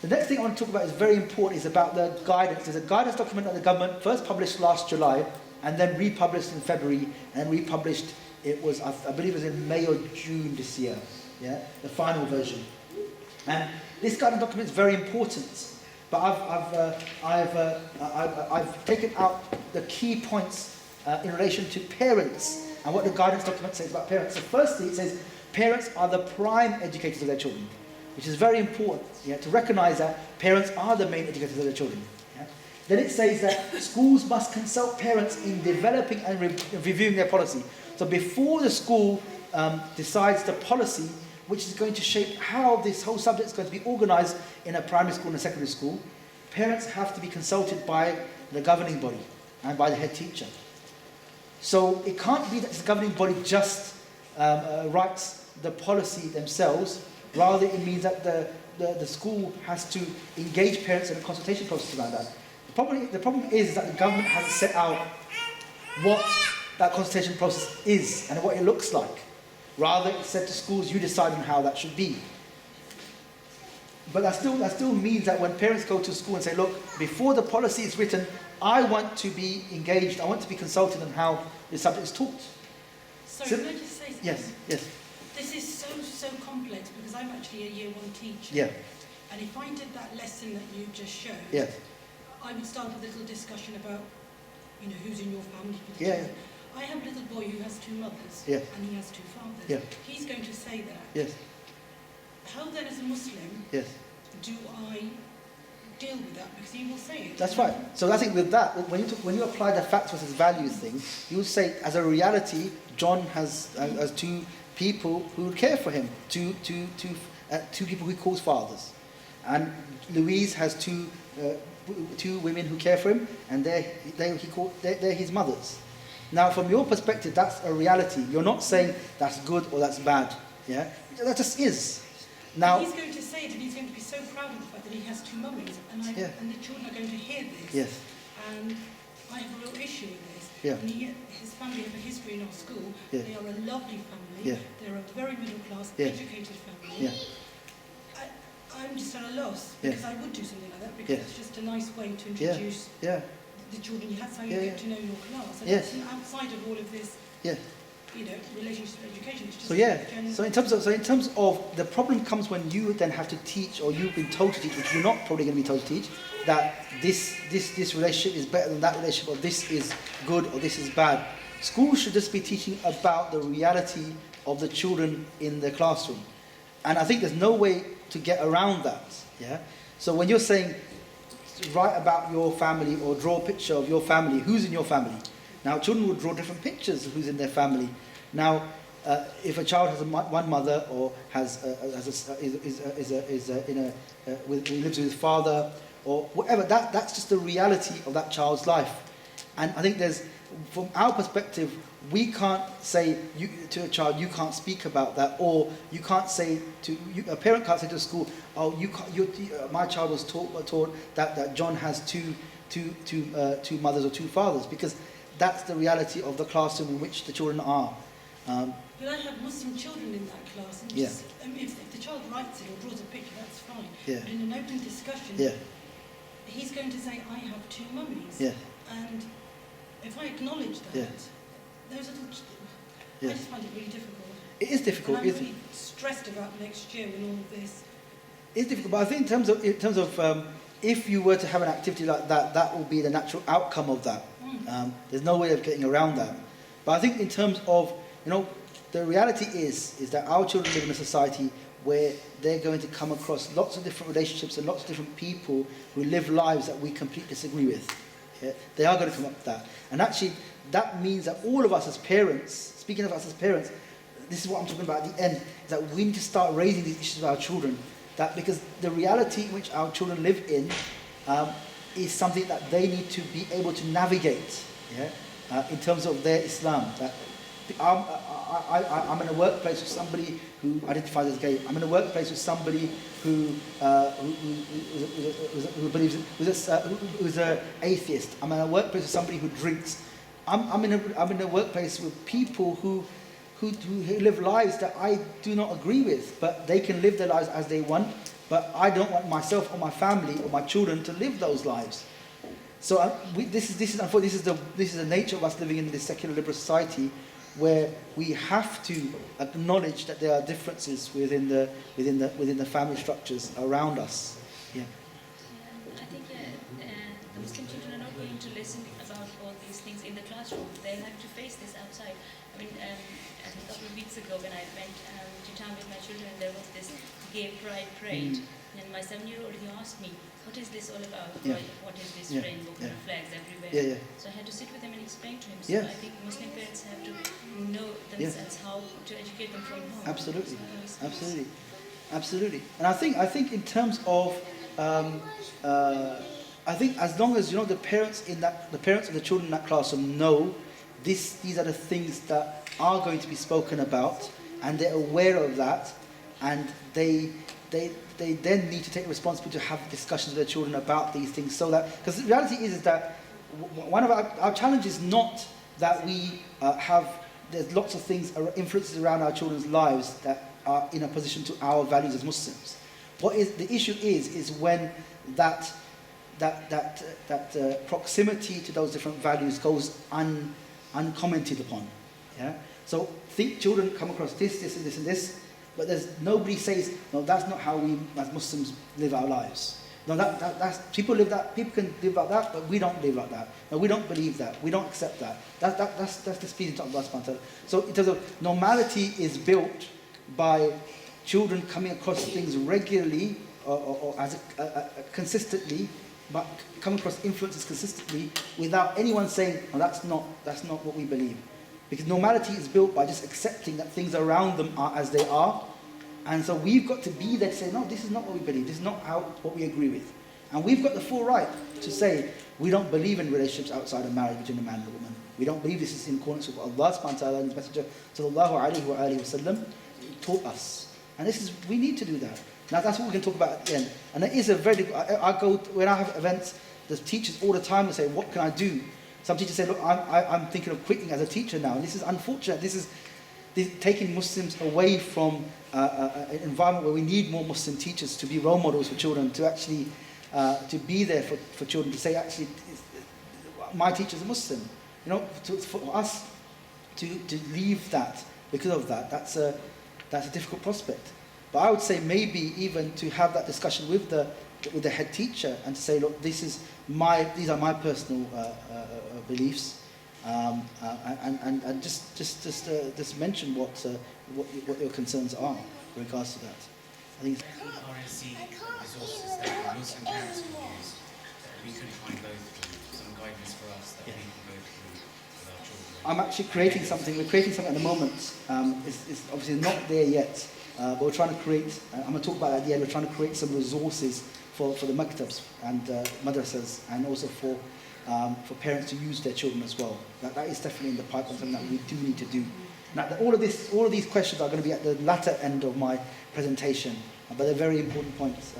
The next thing I want to talk about is very important, is about the guidance. There's a guidance document that the government first published last July, and then republished in February, and republished, I believe it was in May or June this year, yeah, the final version. And this guidance document is very important, but I've taken out the key points in relation to parents and what the guidance document says about parents. So firstly, it says parents are the prime educators of their children, which is very important, yeah, to recognise that parents are the main educators of their children. Yeah. Then it says that schools must consult parents in developing and reviewing their policy. So before the school decides the policy, which is going to shape how this whole subject is going to be organized in a primary school and a secondary school, parents have to be consulted by the governing body and by the head teacher. So it can't be that the governing body just writes the policy themselves. Rather, it means that the school has to engage parents in a consultation process around that. The problem is that the government hasn't set out what that consultation process is and what it looks like. Rather, it's said to schools, you decide on how that should be. But that still means that when parents go to school and say, look, before the policy is written, I want to be engaged, I want to be consulted on how the subject is taught. Sorry, So- can I just say something? Yes. This is so complex because I'm actually a year one teacher. Yeah. And if I did that lesson that you just showed, Yes. I would start with a little discussion about, who's in your family. Yeah. I have a little boy who has two mothers. Yeah. And he has two fathers. Yeah. He's going to say that. Yes. How then, as a Muslim, Yes. do I deal with that? Because he will say it. That's right. So I think with that, when you apply the facts versus values thing, you would say, as a reality, John has two people who care for him, two people who he calls fathers, and Louise has two women who care for him, and they're his mothers. Now, from your perspective, that's a reality. You're not saying that's good or that's bad. Yeah, that just is. Now, he's going to say it, and he's going to be so proud of the fact that he has two mummies, and the children are going to hear this. Yes. And I have a real issue with this. Yeah. And his family have a history in our school. Yeah. They are a lovely family. Yeah. They're a very middle class, Yeah. educated family. Yeah. I'm just at a loss Yeah. because I would do something like that because Yeah. it's just a nice way to Yeah. introduce Yeah. the children you have, so you Yeah, get yeah. to know your class. And Yes. it's outside of all of this, Yeah. relationship education. It's just So yeah. general. So in terms of the problem comes when you then have to teach, or you've been told to teach, which you're not probably going to be told to teach, that this relationship is better than that relationship, or this is good or this is bad. Schools should just be teaching about the reality of the children in the classroom, and I think there's no way to get around that. Yeah. So when you're saying write about your family or draw a picture of your family, who's in your family? Now, children will draw different pictures of who's in their family. Now, if a child has one mother or lives with his father or whatever, that's just the reality of that child's life. And I think from our perspective, we can't say to a child, you can't speak about that, or you can't say a parent can't say to a school, oh, my child was taught that John has two mothers or two fathers, because that's the reality of the classroom in which the children are. But I have Muslim children in that class, and Yeah. if the child writes it or draws a picture, that's fine. Yeah. But in an open discussion, Yeah. he's going to say, I have two mummies. Yeah. And if I acknowledge that, Yeah. those little... Yeah. I just find it really difficult. It is difficult. And I'm really stressed about next year when all of this... It's difficult, but I think in terms of if you were to have an activity like that, that will be the natural outcome of that. There's no way of getting around that. But I think in terms of, the reality is that our children live in a society where they're going to come across lots of different relationships and lots of different people who live lives that we completely disagree with. Yeah? They are going to come up with that. And actually, that means that all of us as parents, speaking of us as parents, this is what I'm talking about at the end, is that we need to start raising these issues with our children. That because the reality in which our children live in is something that they need to be able to navigate, in terms of their Islam. That I'm in a workplace with somebody who identifies as gay. I'm in a workplace with somebody who believes who's an atheist. I'm in a workplace with somebody who drinks. I'm in a workplace with people who live lives that I do not agree with, but they can live their lives as they want. But I don't want myself or my family or my children to live those lives. So this is the nature of us living in this secular liberal society, where we have to acknowledge that there are differences within the family structures around us. Yeah. I think the Muslim children are not going to listen about all these things in the classroom. They'll have to face this outside. I mean, a couple of weeks ago when I went to town with my children, there was this gay pride parade, and my 7-year-old, he asked me, what is this all about? Yeah. What is this Yeah. rainbow kind of flags everywhere? Yeah, yeah. So I had to sit with him and explain to him. So Yeah. I think Muslim parents have to know themselves how to educate them from home. Absolutely, So I always- absolutely, absolutely. And I think in terms of, I think as long as the parents of the children in that classroom know these are the things that are going to be spoken about, and they're aware of that, and they then need to take responsibility to have discussions with their children about these things, so that, because the reality is that one of our challenge is not that we there's lots of things, influences around our children's lives that are in opposition to our values as Muslims. The issue is when that proximity to those different values goes uncommented upon. Yeah. So think children come across this, and this, and this, but nobody says, no, that's not how we as Muslims live our lives. No, that's people can live like that, but we don't live like that. No, we don't believe that. We don't accept that. That's displeasing to Allah subhanahu wa ta'ala. So in terms of normality is built by children coming across things regularly or as consistently, but come across influences consistently without anyone saying, oh, that's not what we believe. Because normality is built by just accepting that things around them are as they are. And so we've got to be there to say, no, this is not what we believe. This is not what we agree with. And we've got the full right to say, we don't believe in relationships outside of marriage between a man and a woman. We don't believe this is in accordance with what Allah subhanahu wa ta'ala and His Messenger sallallahu alayhi wa alihi wa sallam taught us. And we need to do that. Now that's what we can talk about at the end. And it is when I have events, the teachers all the time will say, what can I do? Some teachers say, look, I'm thinking of quitting as a teacher now. And this is unfortunate. This is taking Muslims away from an environment where we need more Muslim teachers to be role models for children, to actually to be there for children, to say, actually, my teacher's a Muslim. For us to leave that because of that, that's a difficult prospect. But I would say maybe even to have that discussion with the head teacher and to say, look, these are my personal beliefs, and just mention what your concerns are in regards to that. I think RSC resources that Muslim parents can use, we could find some guidance for us that we can go through with our children. I'm actually creating something. We're creating something at the moment. It's obviously not there yet, but we're trying to create. I'm going to talk about it at the end. We're trying to create some resources for the maktabs and madrasas, and also for parents to use their children as well. That is definitely in the pipeline, something that we do need to do. Now, all of these questions are going to be at the latter end of my presentation, but they're very important points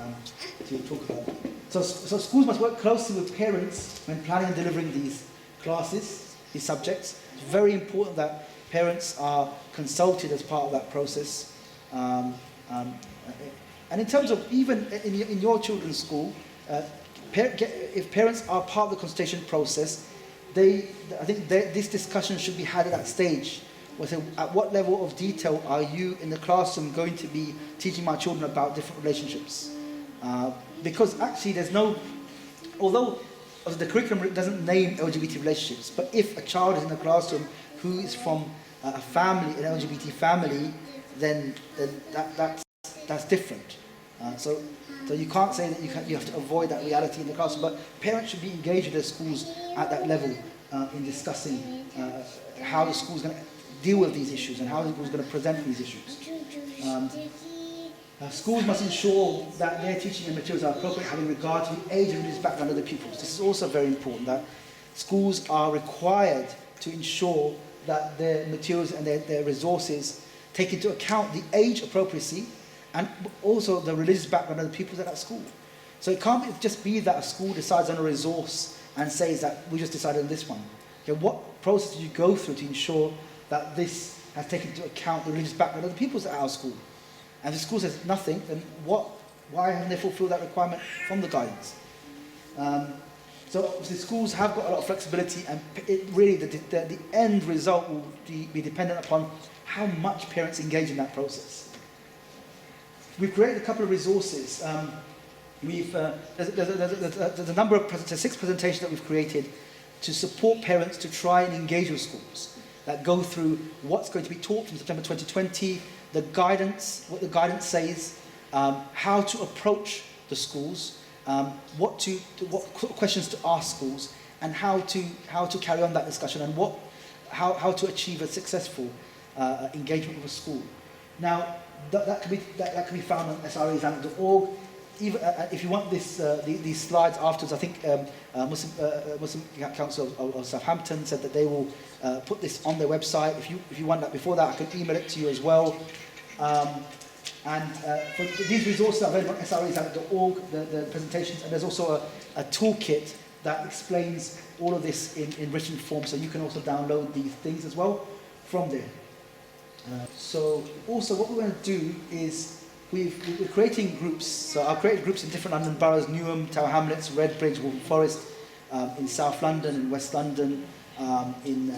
to talk about. So schools must work closely with parents when planning and delivering these classes, these subjects. It's very important that parents are consulted as part of that process. And in terms of even in your children's school, if parents are part of the consultation process, I think this discussion should be had at that stage. At what level of detail are you in the classroom going to be teaching my children about different relationships? Because actually although the curriculum doesn't name LGBT relationships, but if a child is in a classroom who is from a family, an LGBT family, then that's different. So you can't say that you have to avoid that reality in the classroom, but parents should be engaged with their schools at that level in discussing how the school's going to deal with these issues and how the school's going to present these issues. Schools must ensure that their teaching and materials are appropriate having regard to the age and religious background of the pupils. This is also very important, that schools are required to ensure that their materials and their resources take into account the age appropriacy and also the religious background of the pupils at that school. So it can't just be that a school decides on a resource and says that we just decided on this one. Okay, what process do you go through to ensure that this has taken into account the religious background of the pupils at our school? And if the school says nothing, then why haven't they fulfilled that requirement from the guidance? So obviously schools have got a lot of flexibility, and the end result will be dependent upon how much parents engage in that process. We've created a couple of resources. There's a number of 6 presentations that we've created to support parents to try and engage with schools, that go through what's going to be taught from September 2020, what the guidance says, how to approach the schools, what questions to ask schools, and how to carry on that discussion, and how to achieve a successful engagement with a school. Now, that can be found on SREIslamic.org. Even if you want these slides afterwards, I think Muslim Council of Southampton said that they will put this on their website. If you want that before that, I can email it to you as well. For these resources are available on SREIslamic.org, the presentations, and there's also a toolkit that explains all of this in written form, so you can also download these things as well from there. So also what we're going to do is we're creating groups. So I've created groups in different London boroughs: Newham, Tower Hamlets, Redbridge, Waltham Forest, in South London, in West London, in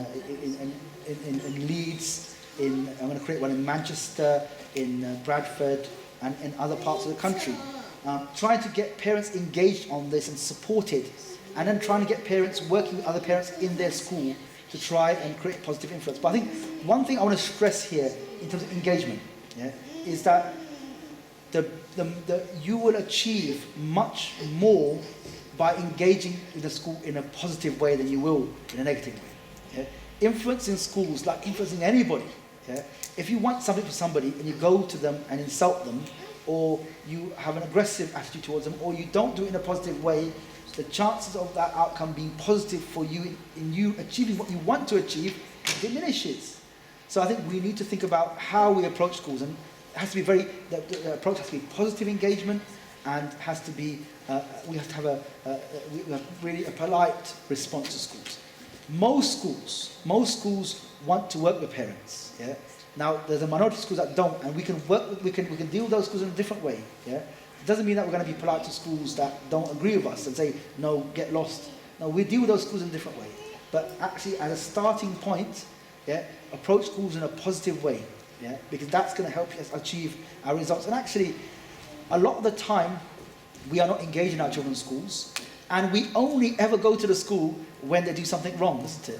Leeds. I'm going to create one in Manchester, in Bradford, and in other parts of the country. Trying to get parents engaged on this and supported, and then trying to get parents working with other parents in their school to try and create positive influence. But I think one thing I want to stress here in terms of engagement, is that you will achieve much more by engaging with the school in a positive way than you will in a negative way. Influencing schools, like influencing anybody. If you want something for somebody and you go to them and insult them, or you have an aggressive attitude towards them, or you don't do it in a positive way, the chances of that outcome being positive for you, in you achieving what you want to achieve, diminishes. So I think we need to think about how we approach schools, and it has to be the approach has to be positive engagement, and has to be, we have to have really a polite response to schools. Most schools want to work with parents. Now, there's a minority of schools that don't, and we can deal with those schools in a different way. It doesn't mean that we're going to be polite to schools that don't agree with us and say, no, get lost. No, we deal with those schools in a different way. But actually, as a starting point, approach schools in a positive way, because that's going to help us achieve our results. And actually, a lot of the time, we are not engaged in our children's schools, and we only ever go to the school when they do something wrong, isn't it?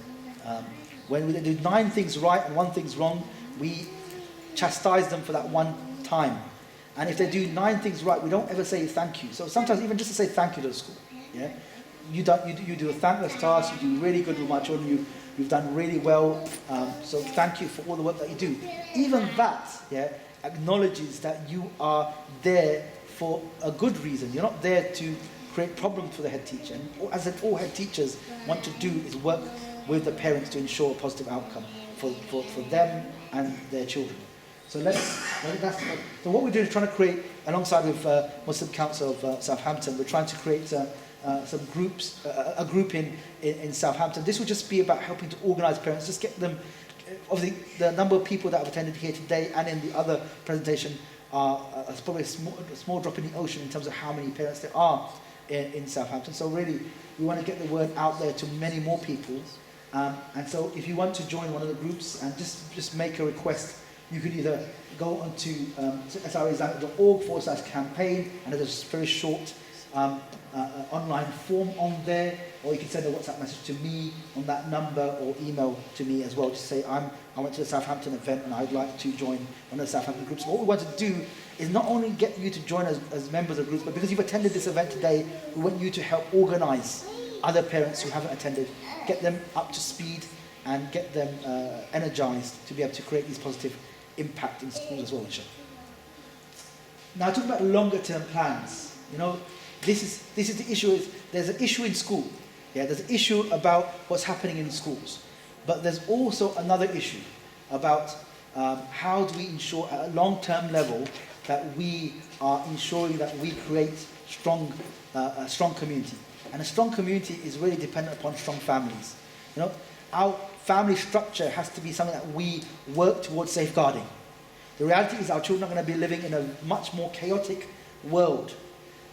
When they do 9 things right and 1 thing's wrong, we chastise them for that one time. And if they do 9 things right, we don't ever say thank you. So sometimes even just to say thank you to the school. You do a thankless task, you do really good with my children, you've done really well, so thank you for all the work that you do. Even that acknowledges that you are there for a good reason. You're not there to create problems for the head teacher. And as all head teachers want to do is work with the parents to ensure a positive outcome for them and their children. So so what we're doing is trying to create, alongside with Muslim Council of Southampton, we're trying to create some groups, a group in Southampton. This will just be about helping to organise parents, just get them. Obviously, the number of people that have attended here today and in the other presentation are probably a small drop in the ocean in terms of how many parents there are in Southampton. So really, we want to get the word out there to many more people. And so if you want to join one of the groups and just make a request, you can either go onto SREIslamic.org/campaign, and there's a very short online form on there, or you can send a WhatsApp message to me on that number, or email to me as well to say, I went to the Southampton event and I'd like to join one of the Southampton groups. What we want to do is not only get you to join as members of groups, but because you've attended this event today, we want you to help organise other parents who haven't attended, get them up to speed and get them energised to be able to create these positive impact in schools as well, inshallah. Now, talking about longer term plans, this is the issue. There's an issue in school. There's an issue about what's happening in schools, but there's also another issue about how do we ensure at a long term level that we are ensuring that we create a strong community. And a strong community is really dependent upon strong families. Our family structure has to be something that we work towards safeguarding. The reality is our children are going to be living in a much more chaotic world.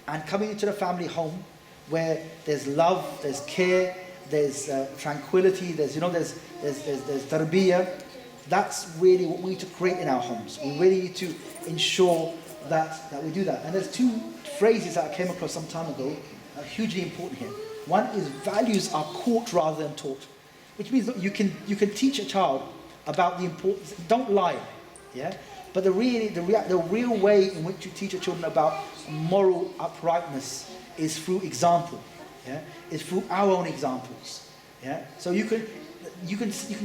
And coming into the family home where there's love, there's care, there's tranquility, there's tarbiyah, that's really what we need to create in our homes. We really need to ensure that we do that. And there's 2 phrases that I came across some time ago are hugely important here. One is values are caught rather than taught, which means that you can teach a child about the importance. Don't lie, But the real way in which you teach your children about moral uprightness is through example. Yeah, it's through our own examples. Yeah, so you can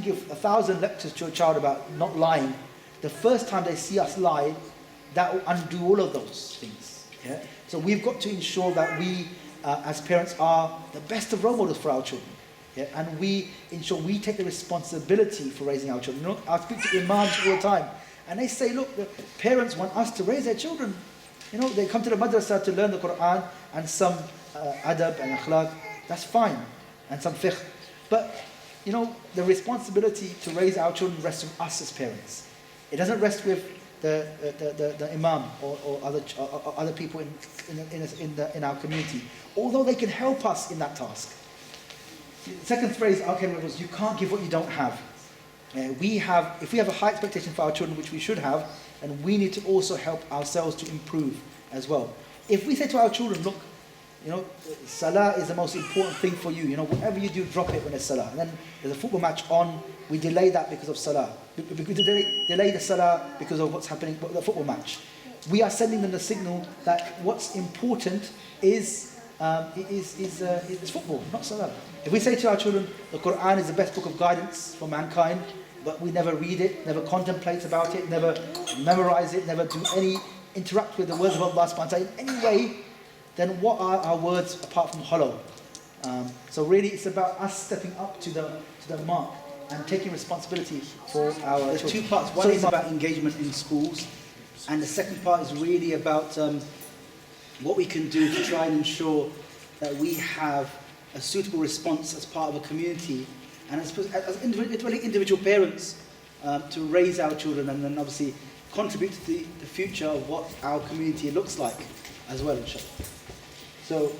give 1,000 lectures to a child about not lying. The first time they see us lie, that will undo all of those things. Yeah, so we've got to ensure that we, as parents, are the best of role models for our children. Yeah, and we ensure we take the responsibility for raising our children. You know, I speak to imams all the time, and they say, look, the parents want us to raise their children. You know, they come to the madrasa to learn the Quran and some adab and akhlaq. That's fine, and some fiqh. But you know, the responsibility to raise our children rests with us as parents. It doesn't rest with the imam or other people in our community, although they can help us in that task. The second phrase, was you can't give what you don't have. If we have a high expectation for our children, which we should have, and we need to also help ourselves to improve as well. If we say to our children, look, you know, salah is the most important thing for you. You know, whatever you do, drop it when there's salah. And then there's a football match on, we delay that because of salah. We delay the salah because of what's happening, the football match. We are sending them the signal that what's important is football, not salah. If we say to our children, the Quran is the best book of guidance for mankind, but we never read it, never contemplate about it, never memorize it, never interact with the words of Allah subhanahu wa ta'ala in any way, then what are our words apart from hollow? So really it's about us stepping up to the mark and taking responsibility for our children. There's two parts. One is about engagement in schools, and the second part is really about what we can do to try and ensure that we have a suitable response as part of a community and as individual parents to raise our children and then obviously contribute to the future of what our community looks like as well, inshallah. So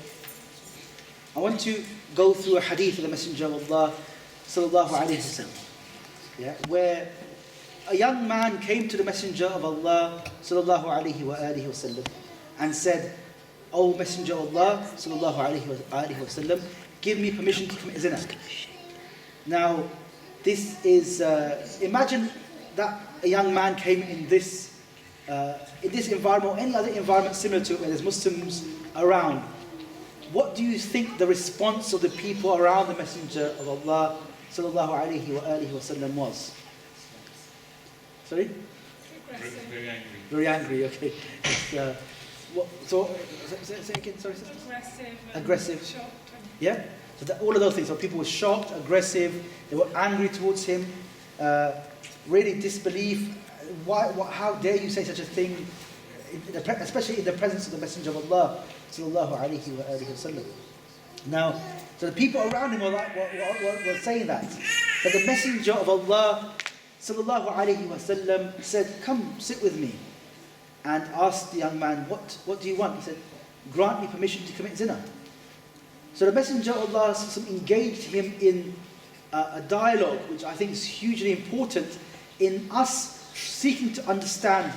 I want to go through a hadith of the Messenger of Allah sallallahu alayhi wasallam, where a young man came to the Messenger of Allah sallallahu alayhi wasallam and said, "O Messenger of Allah sallallahu alayhi wasallam, give me permission to commit zina." Now, this is imagine that a young man came in this environment or any other environment similar to it where there's Muslims around. What do you think the response of the people around the Messenger of Allah sallallahu alayhi wasallam was? Sorry? Very angry. Very angry, okay. Say again, sorry. Aggressive. Shocked. Yeah? So all of those things. So people were shocked, aggressive, they were angry towards him, really disbelief. How dare you say such a thing, especially in the presence of the Messenger of Allah sallallahu alayhi wasallam. Now, so the people around him were saying that. But the Messenger of Allah sallallahu alayhi wasallam said, "Come, sit with me," and asked the young man, what do you want? He said, "Grant me permission to commit zina." So the Messenger of Allah engaged him in a dialogue, which I think is hugely important in us seeking to understand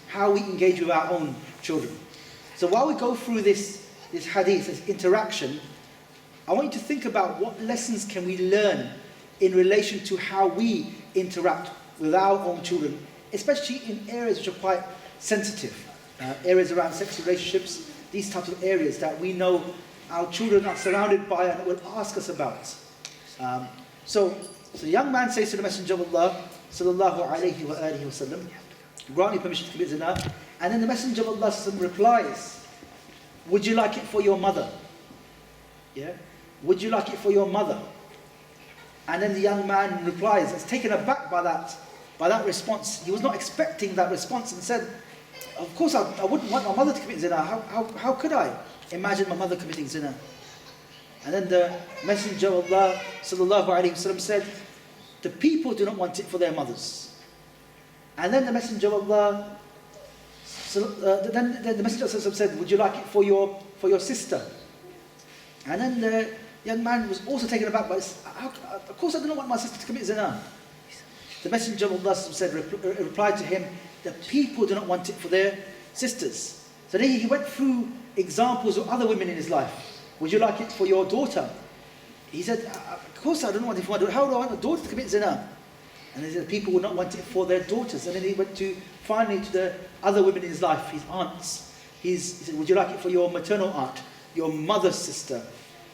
how we engage with our own children. So while we go through this hadith, this interaction, I want you to think about what lessons can we learn in relation to how we interact with our own children, especially in areas which are quite sensitive, areas around sexual relationships, these types of areas that we know our children are surrounded by and will ask us about. So the young man says to the Messenger of Allah sallallahu alayhi wasallam, "Grant me permission to commit zina." And then the Messenger of Allah replies, "Would you like it for your mother?" Yeah? "Would you like it for your mother?" And then the young man replies, is taken aback by that response. He was not expecting that response and said, "Of course I wouldn't want my mother to commit zina. How could I imagine my mother committing zina?" And then the Messenger of Allah sallallahu alayhi wasallam said, "The people do not want it for their mothers." And then the Messenger of Allah then the Messenger of Allah said, "Would you like it for your sister?" And then the young man was also taken aback by this. "Of course I do not want my sister to commit zina." The Messenger of Allah replied to him, "The people do not want it for their sisters." So then he went through examples of other women in his life. "Would you like it for your daughter?" He said, "Of course I don't want it for my daughter. How do I want a daughter to commit zina?" And he said, "People would not want it for their daughters." And then he went finally to the other women in his life, his aunts. He said, "Would you like it for your maternal aunt?" your mother's sister,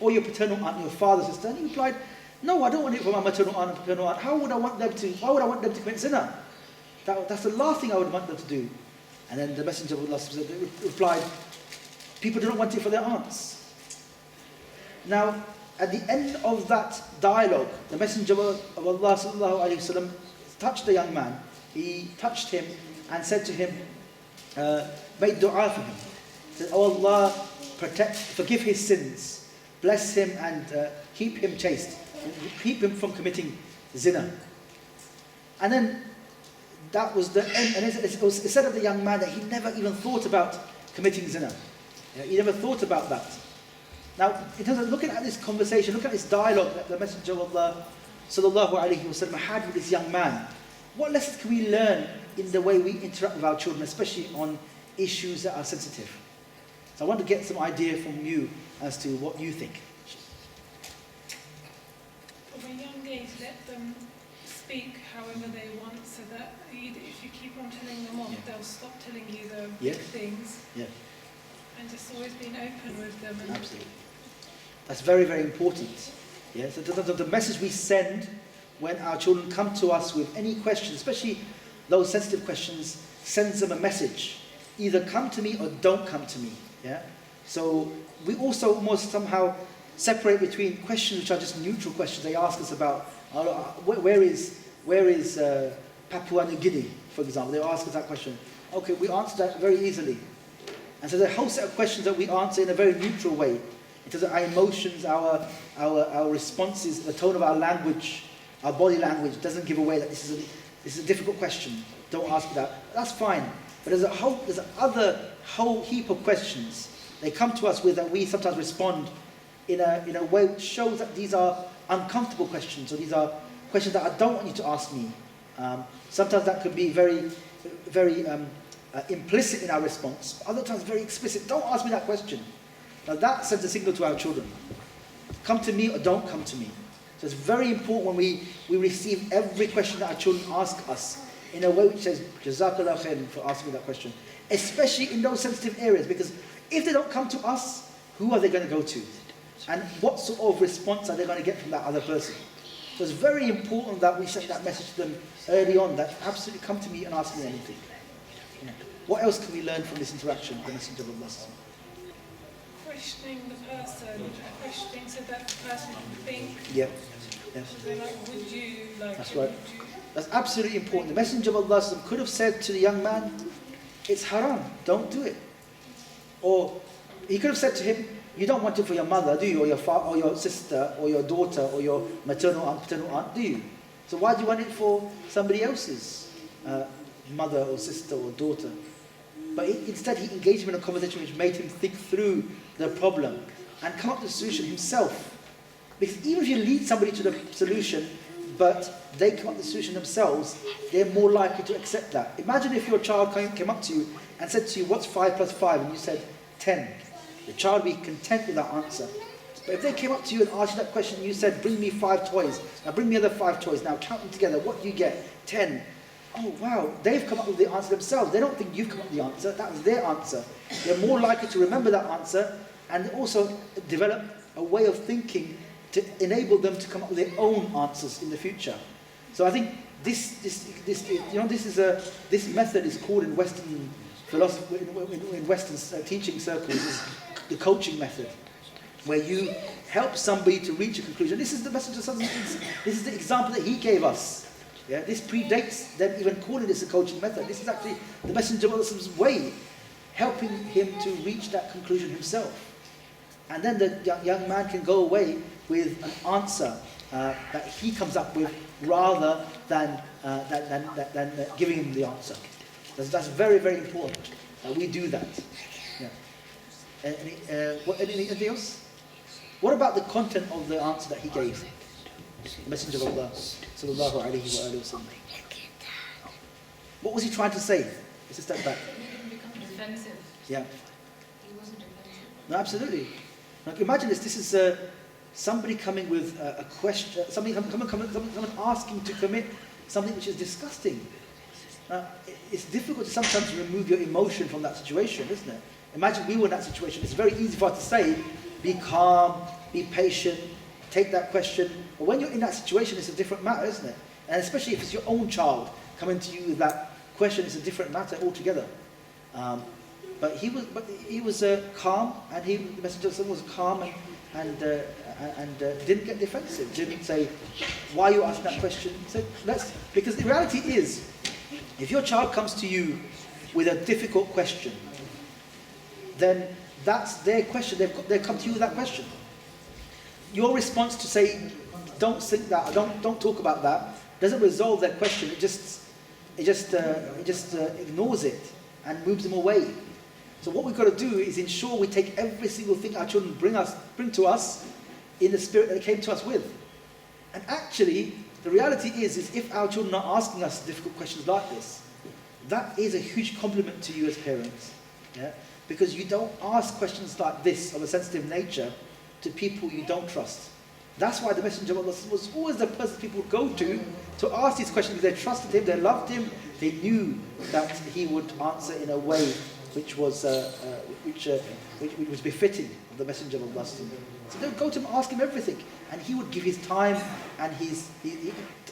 or your paternal aunt and your father's sister? And he replied, no, I don't want it for my maternal aunt and paternal aunt. Why would I want them to commit zina? That's the last thing I would want them to do. And then the Messenger of Allah replied, people do not want it for their aunts. Now, at the end of that dialogue, the Messenger of Allah sallallahu alaihi wasallam touched the young man. He touched him and said to him, made dua for him. He said, oh Allah, forgive his sins, bless him and keep him chaste, keep him from committing zina. And then that was the end. And it was said of the young man that he never even thought about committing zina. He never thought about that. Now, in terms of looking at this conversation, look at this dialogue that the Messenger of Allah sallallahu alaihi wasallam had with this young man. What lessons can we learn in the way we interact with our children, especially on issues that are sensitive? So I want to get some idea from you as to what you think. From a young age, let them speak however they want, so that if you keep on telling them off, they'll stop telling you the big things. Yeah. And just always being open with them. And absolutely. That's very, very important. Yeah? So the message we send when our children come to us with any questions, especially those sensitive questions, sends them a message. Either come to me or don't come to me. Yeah? So we also almost somehow separate between questions which are just neutral questions. They ask us about, where is Papua New Guinea, for example. They ask us that question. Okay, we answer that very easily. And so there's a whole set of questions that we answer in a very neutral way. In terms of our emotions, our responses, the tone of our language, our body language doesn't give away that this is a difficult question. Don't ask me that. That's fine. But there's another whole heap of questions they come to us with that we sometimes respond in a way which shows that these are uncomfortable questions, or these are questions that I don't want you to ask me. Sometimes that could be very, very implicit in our response. Other times very explicit. Don't ask me that question. Now that sends a signal to our children. Come to me or don't come to me. So it's very important when we receive every question that our children ask us in a way which says, Jazakallah khair for asking me that question. Especially in those sensitive areas, because if they don't come to us, who are they going to go to? And what sort of response are they going to get from that other person? So it's very important that we send that message to them early on, that absolutely come to me and ask me anything. Yeah. What else can we learn from this interaction with the Messenger of Allah? Questioning the person, questioning so that the person can think. Yeah. Yeah. So like, would you like That's it? right. That's absolutely important. The Messenger of Allah could have said to the young man, it's haram, don't do it. Or he could have said to him, you don't want it for your mother, do you? Or your father, or your sister, or your daughter, or your maternal aunt, paternal aunt, do you? So why do you want it for somebody else's mother or sister or daughter? But instead he engaged him in a conversation which made him think through the problem and come up with a solution himself. Because even if you lead somebody to the solution, but they come up with the solution themselves, they're more likely to accept that. Imagine if your child came up to you and said to you, what's 5 plus 5? And you said 10. The child would be content with that answer. But if they came up to you and asked you that question and you said, bring me 5 toys, now bring me other 5 toys, now count them together, what do you get? 10. Oh wow, they've come up with the answer themselves. They don't think you've come up with the answer, that was their answer. They're more likely to remember that answer and also develop a way of thinking to enable them to come up with their own answers in the future. So I think this method is called in Western philosophy, in Western teaching circles, the coaching method, where you help somebody to reach a conclusion. This is the message of something. This is the example that he gave us. Yeah, this predates them even calling this a coaching method. This is actually the Messenger of Allah's way, helping him to reach that conclusion himself. And then the young man can go away with an answer that he comes up with, rather than giving him the answer. That's very, very important that we do that. Yeah. Anything else? What about the content of the answer that he gave? The Messenger of Allah sallallahu alaihi wasallam. What was he trying to say? Let's step back. He didn't become defensive. Yeah. He wasn't defensive. No, absolutely. Like, imagine this. This is somebody coming with a question. Someone asking to commit something which is disgusting. It's difficult to sometimes remove your emotion from that situation, isn't it? Imagine we were in that situation. It's very easy for us to say, be calm, be patient, take that question. But when you're in that situation, it's a different matter, isn't it? And especially if it's your own child coming to you with that question, it's a different matter altogether. But he was calm, and the Messenger of Allah was calm and didn't get defensive. Didn't say, "Why are you asking that question?" He said, because the reality is, if your child comes to you with a difficult question, then that's their question. They've come to you with that question. Your response to say, "Don't think that," don't talk about that, doesn't resolve their question. It just ignores it and moves them away. So what we've got to do is ensure we take every single thing our children bring to us in the spirit that they came to us with. And actually, the reality is if our children are asking us difficult questions like this, that is a huge compliment to you as parents. Yeah? Because you don't ask questions like this of a sensitive nature to people you don't trust. That's why the Messenger of Allah was always the person people would go to ask these questions, because they trusted him, they loved him, they knew that he would answer in a way which was befitting of the Messenger of Allah. So they would go to him, ask him everything, and he would give his time and he'd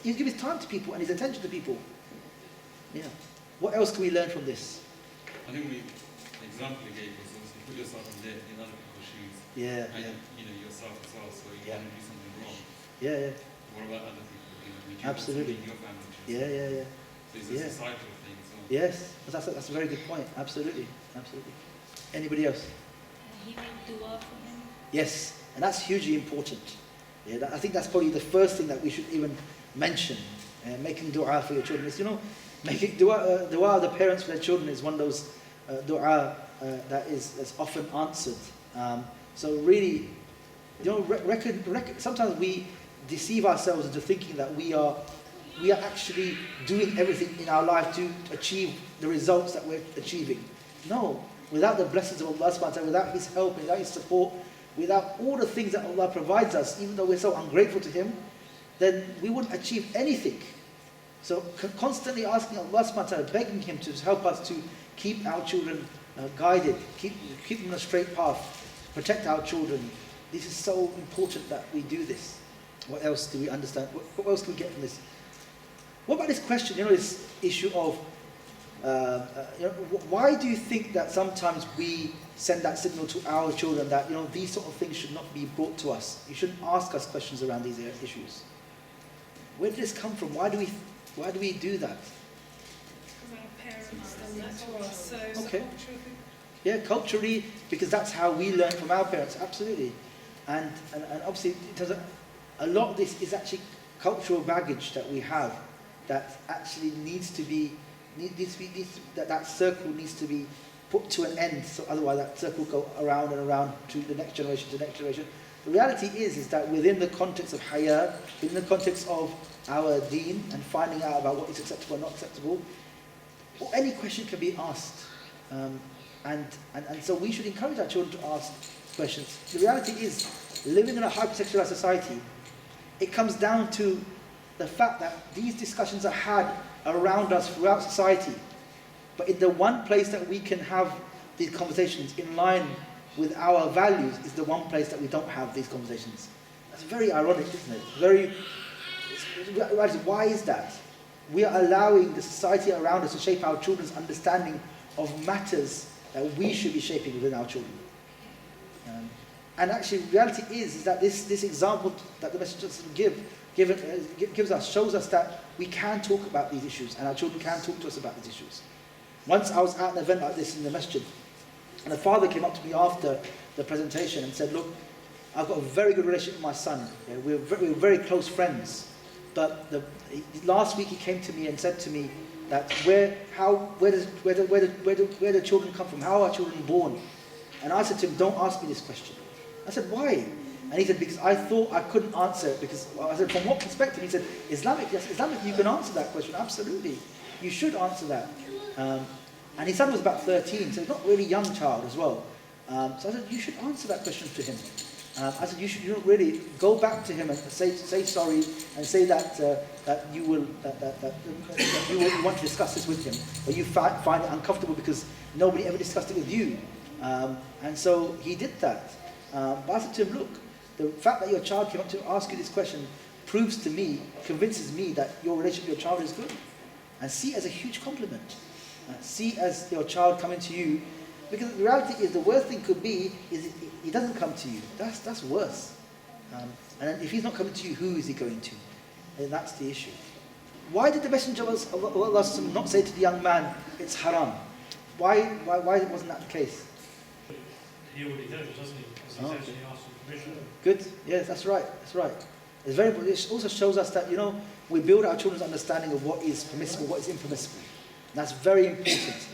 give his time to people and his attention to people. Yeah. What else can we learn from this? I think the example he gave was obviously put yourself in other people's shoes. Yeah. And yourself as well. So you want to do something wrong. Yeah. What about other people? Would you Absolutely. want something in your family? Yeah. So it's a societal thing as well. Yes, that's a very good point. Absolutely. Anybody else? He made dua for him. Yes, and that's hugely important. Yeah, I think that's probably the first thing that we should even mention. Making dua for your children. It's, making dua of the parents for their children is one of those dua that's often answered. So really, sometimes we deceive ourselves into thinking that we are actually doing everything in our life to achieve the results that we're achieving. No, without the blessings of Allah subhanahu wa ta'ala, without His help, without His support, without all the things that Allah provides us, even though we're so ungrateful to Him, then we wouldn't achieve anything. So constantly asking Allah subhanahu wa ta'ala, begging Him to help us to keep our children guided, keep them on a straight path, protect our children. This is so important that we do this. What else do we understand? What else can we get from this? What about this question, this issue of, why do you think that sometimes we send that signal to our children that, these sort of things should not be brought to us? You shouldn't ask us questions around these issues. Where did this come from? Why do we do that? Because our parents done that to us, so Okay. culturally. Yeah, culturally, because that's how we learn from our parents, absolutely. And obviously, in terms of, a lot of this is actually cultural baggage that we have that actually that circle needs to be put to an end, so otherwise that circle will go around and around to the next generation, to the next generation. The reality is that within the context of haya, within the context of our deen and finding out about what is acceptable and not acceptable, any question can be asked. And so we should encourage our children to ask questions. The reality is, living in a hypersexualized society, it comes down to the fact that these discussions are had around us throughout society. But in the one place that we can have these conversations in line with our values is the one place that we don't have these conversations. That's very ironic, isn't it? Why is that? We are allowing the society around us to shape our children's understanding of matters that we should be shaping within our children. And actually, reality is that this example that the Messenger gives us, shows us that we can talk about these issues, and our children can talk to us about these issues. Once I was at an event like this in the masjid, and the father came up to me after the presentation and said, "Look, I've got a very good relationship with my son. We're very close friends. But last week he came to me and said to me that where do children come from? How are children born?" And I said to him, "Don't ask me this question." I said, "Why?" And he said, "Because I thought I couldn't answer it." Because I said, "From what perspective?" He said, "Islamic." Yes, Islamic, you can answer that question. Absolutely. You should answer that. And his son was about 13, so he's not really a young child as well. So I said, "You should answer that question to him." I said, you really go back to him and say sorry and say that you want to discuss this with him, but you find it uncomfortable because nobody ever discussed it with you. And so he did that. But I said to him, look, the fact that your child came up to ask you this question proves to me, convinces me that your relationship with your child is good. And see it as a huge compliment. See it as your child coming to you. Because the reality is, the worst thing could be is he doesn't come to you. That's worse. And if he's not coming to you, who is he going to? And that's the issue. Why did the Messenger of Allah not say to the young man, it's haram? Why wasn't that the case? He already knows, doesn't he? Because he's actually asked for permission. Good. Yes, that's right. That's right. It's very. It also shows us that, we build our children's understanding of what is permissible, what is impermissible. And that's very important.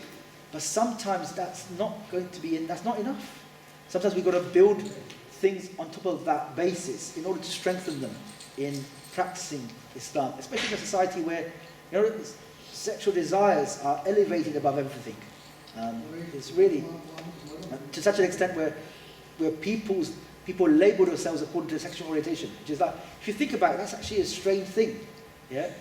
But sometimes that's not going to be. That's not enough. Sometimes we've got to build things on top of that basis in order to strengthen them in practicing Islam, especially in a society where sexual desires are elevated above everything. It's really to such an extent where people label themselves according to sexual orientation, which is like, if you think about it, that's actually a strange thing. Yeah,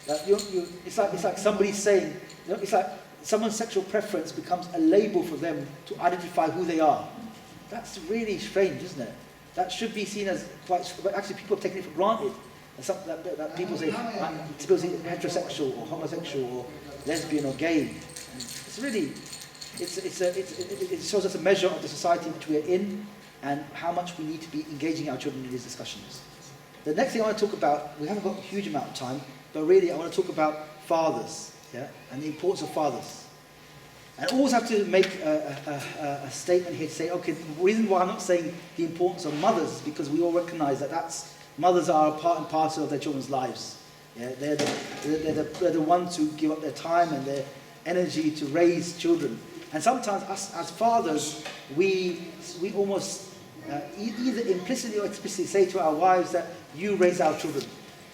it's like somebody saying, it's like someone's sexual preference becomes a label for them to identify who they are. That's really strange, isn't it? That should be seen as quite. But actually, people have taken it for granted. That people say, supposedly heterosexual or homosexual or lesbian or gay. It's really, it shows us a measure of the society which we are in and how much we need to be engaging our children in these discussions. The next thing I want to talk about, we haven't got a huge amount of time, but really I want to talk about fathers, and the importance of fathers. And always have to make a statement here to say, okay, the reason why I'm not saying the importance of mothers is because we all recognise that mothers are a part and parcel of their children's lives. Yeah, they're the ones who give up their time and their energy to raise children. And sometimes us as fathers, we almost either implicitly or explicitly say to our wives that you raise our children.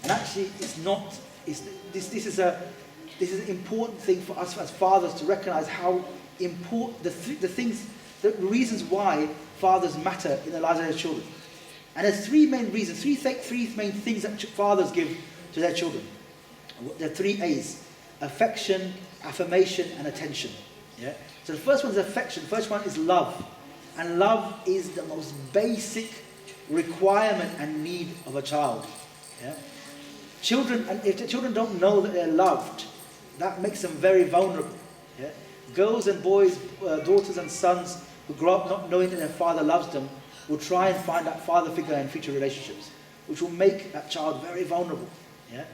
And actually, it's not. This is an important thing for us as fathers to recognise how important the reasons why fathers matter in the lives of their children. And there's three main reasons, three main things that fathers give to their children. There are 3 A's: affection, affirmation, and attention. Yeah. So the first one is affection. The first one is love. And love is the most basic requirement and need of a child. Yeah? Children, and if the children don't know that they're loved, that makes them very vulnerable. Yeah? Girls and boys, daughters and sons who grow up not knowing that their father loves them will try and find that father figure in future relationships, which will make that child very vulnerable. Yeah?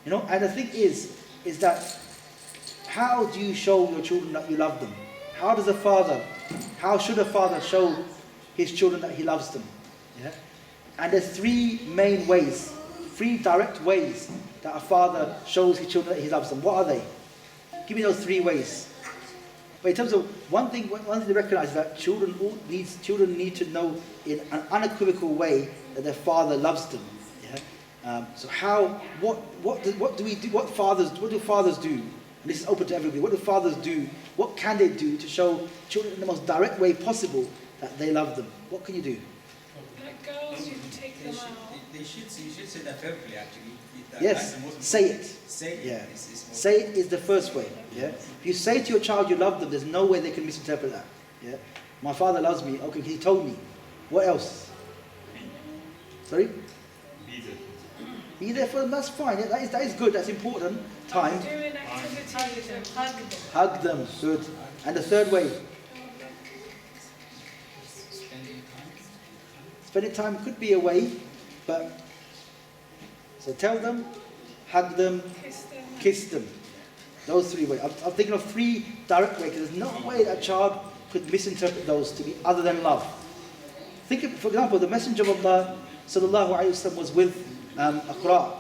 And the thing is that how do you show your children that you love them? How should a father show his children that he loves them? Yeah? And there's 3 main ways, 3 direct ways that a father shows his children that he loves them. What are they? Give me those 3 ways. But in terms of one thing to recognise is that children need to know in an unequivocal way that their father loves them. Yeah? So what do we do? What do fathers do? And this is open to everybody. What do fathers do? What can they do to show children in the most direct way possible that they love them? What can you do? Like girls, you take them out. You should say that verbally, actually. Yes, say it. Say it. Yeah. Say it is the first way. Yeah. If you say to your child you love them, there's no way they can misinterpret that. Yeah. My father loves me. Okay, he told me. What else? Sorry? Be there for them. That's fine. Yeah, that is good. That's important. Time. Doing activities. Hug them. Good. And the third way? Spending time could be a way, but so tell them, hug them, kiss them. Those 3 ways. I'm thinking of 3 direct ways, because there's no way that a child could misinterpret those to be other than love. Think of, for example, the Messenger of Allah sallallahu alaihi wasallam was with Aqra,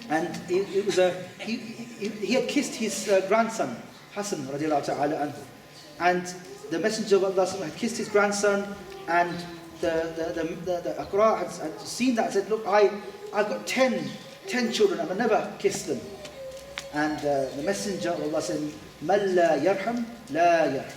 and he had kissed his grandson Hassan radiallahu ta'ala anhu, and the Messenger of Allah had kissed his grandson, and the Aqra had seen that and said, look, I've got 10 children and I never kissed them. And the Messenger of Allah said, "Man la yarham, la yarham."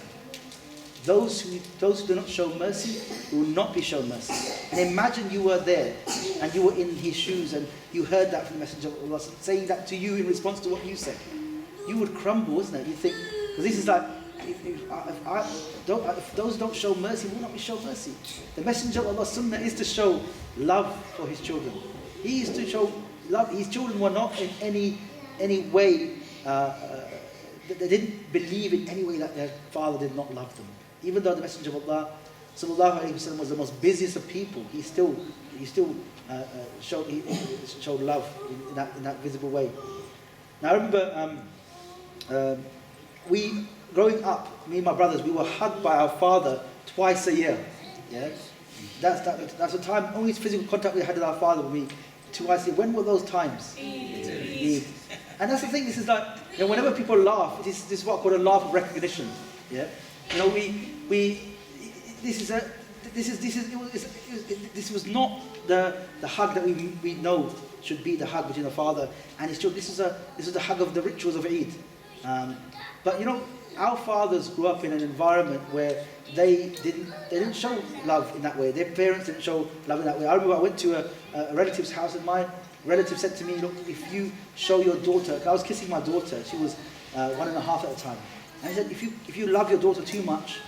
Those who do not show mercy will not be shown mercy. And imagine you were there and you were in his shoes and you heard that from the Messenger of Allah saying that to you in response to what you said. You would crumble, isn't it? You think, because this is like if those don't show mercy, will not be shown mercy. The Messenger of Allah's sunnah is to show love for his children. He is to show love. His children were not in any way, they didn't believe in any way that their father did not love them. Even though the Messenger of Allah sallallahu alaihi wasallam was the most busiest of people, he still showed love in that visible way. Now I remember growing up, me and my brothers, we were hugged by our father twice a year. Yeah, that's the time. Only physical contact we had with our father would be twice a year. When were those times? Eid. And that's the thing. This is like, whenever people laugh, this is what I call a laugh of recognition. Yeah, this was not the hug that we know should be the hug between the father and his children. This is the hug of the rituals of Eid. But our fathers grew up in an environment where they didn't show love in that way. Their parents didn't show love in that way. I remember I went to a relative's house, and my relative said to me, "Look, if you show your daughter," I was kissing my daughter. She was 1.5 at the time, and he said, "If you love your daughter too much,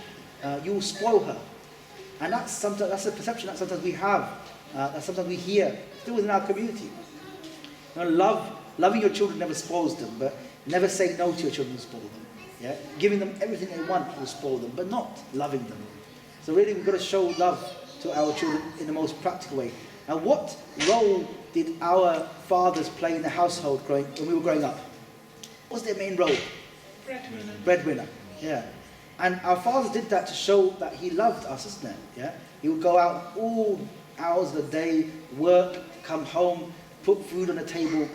you will spoil her." And that's a perception that sometimes we have, that sometimes we hear still within our community. Loving your children never spoils them, but never say no to your children will spoil them. Yeah? Giving them everything they want will spoil them, but not loving them. So really we've got to show love to our children in the most practical way. And what role did our fathers play in the household when we were growing up? What was their main role? Breadwinner. Yeah. And our fathers did that to show that he loved us, isn't it? Yeah? He would go out all hours of the day, work, come home, put food on the table,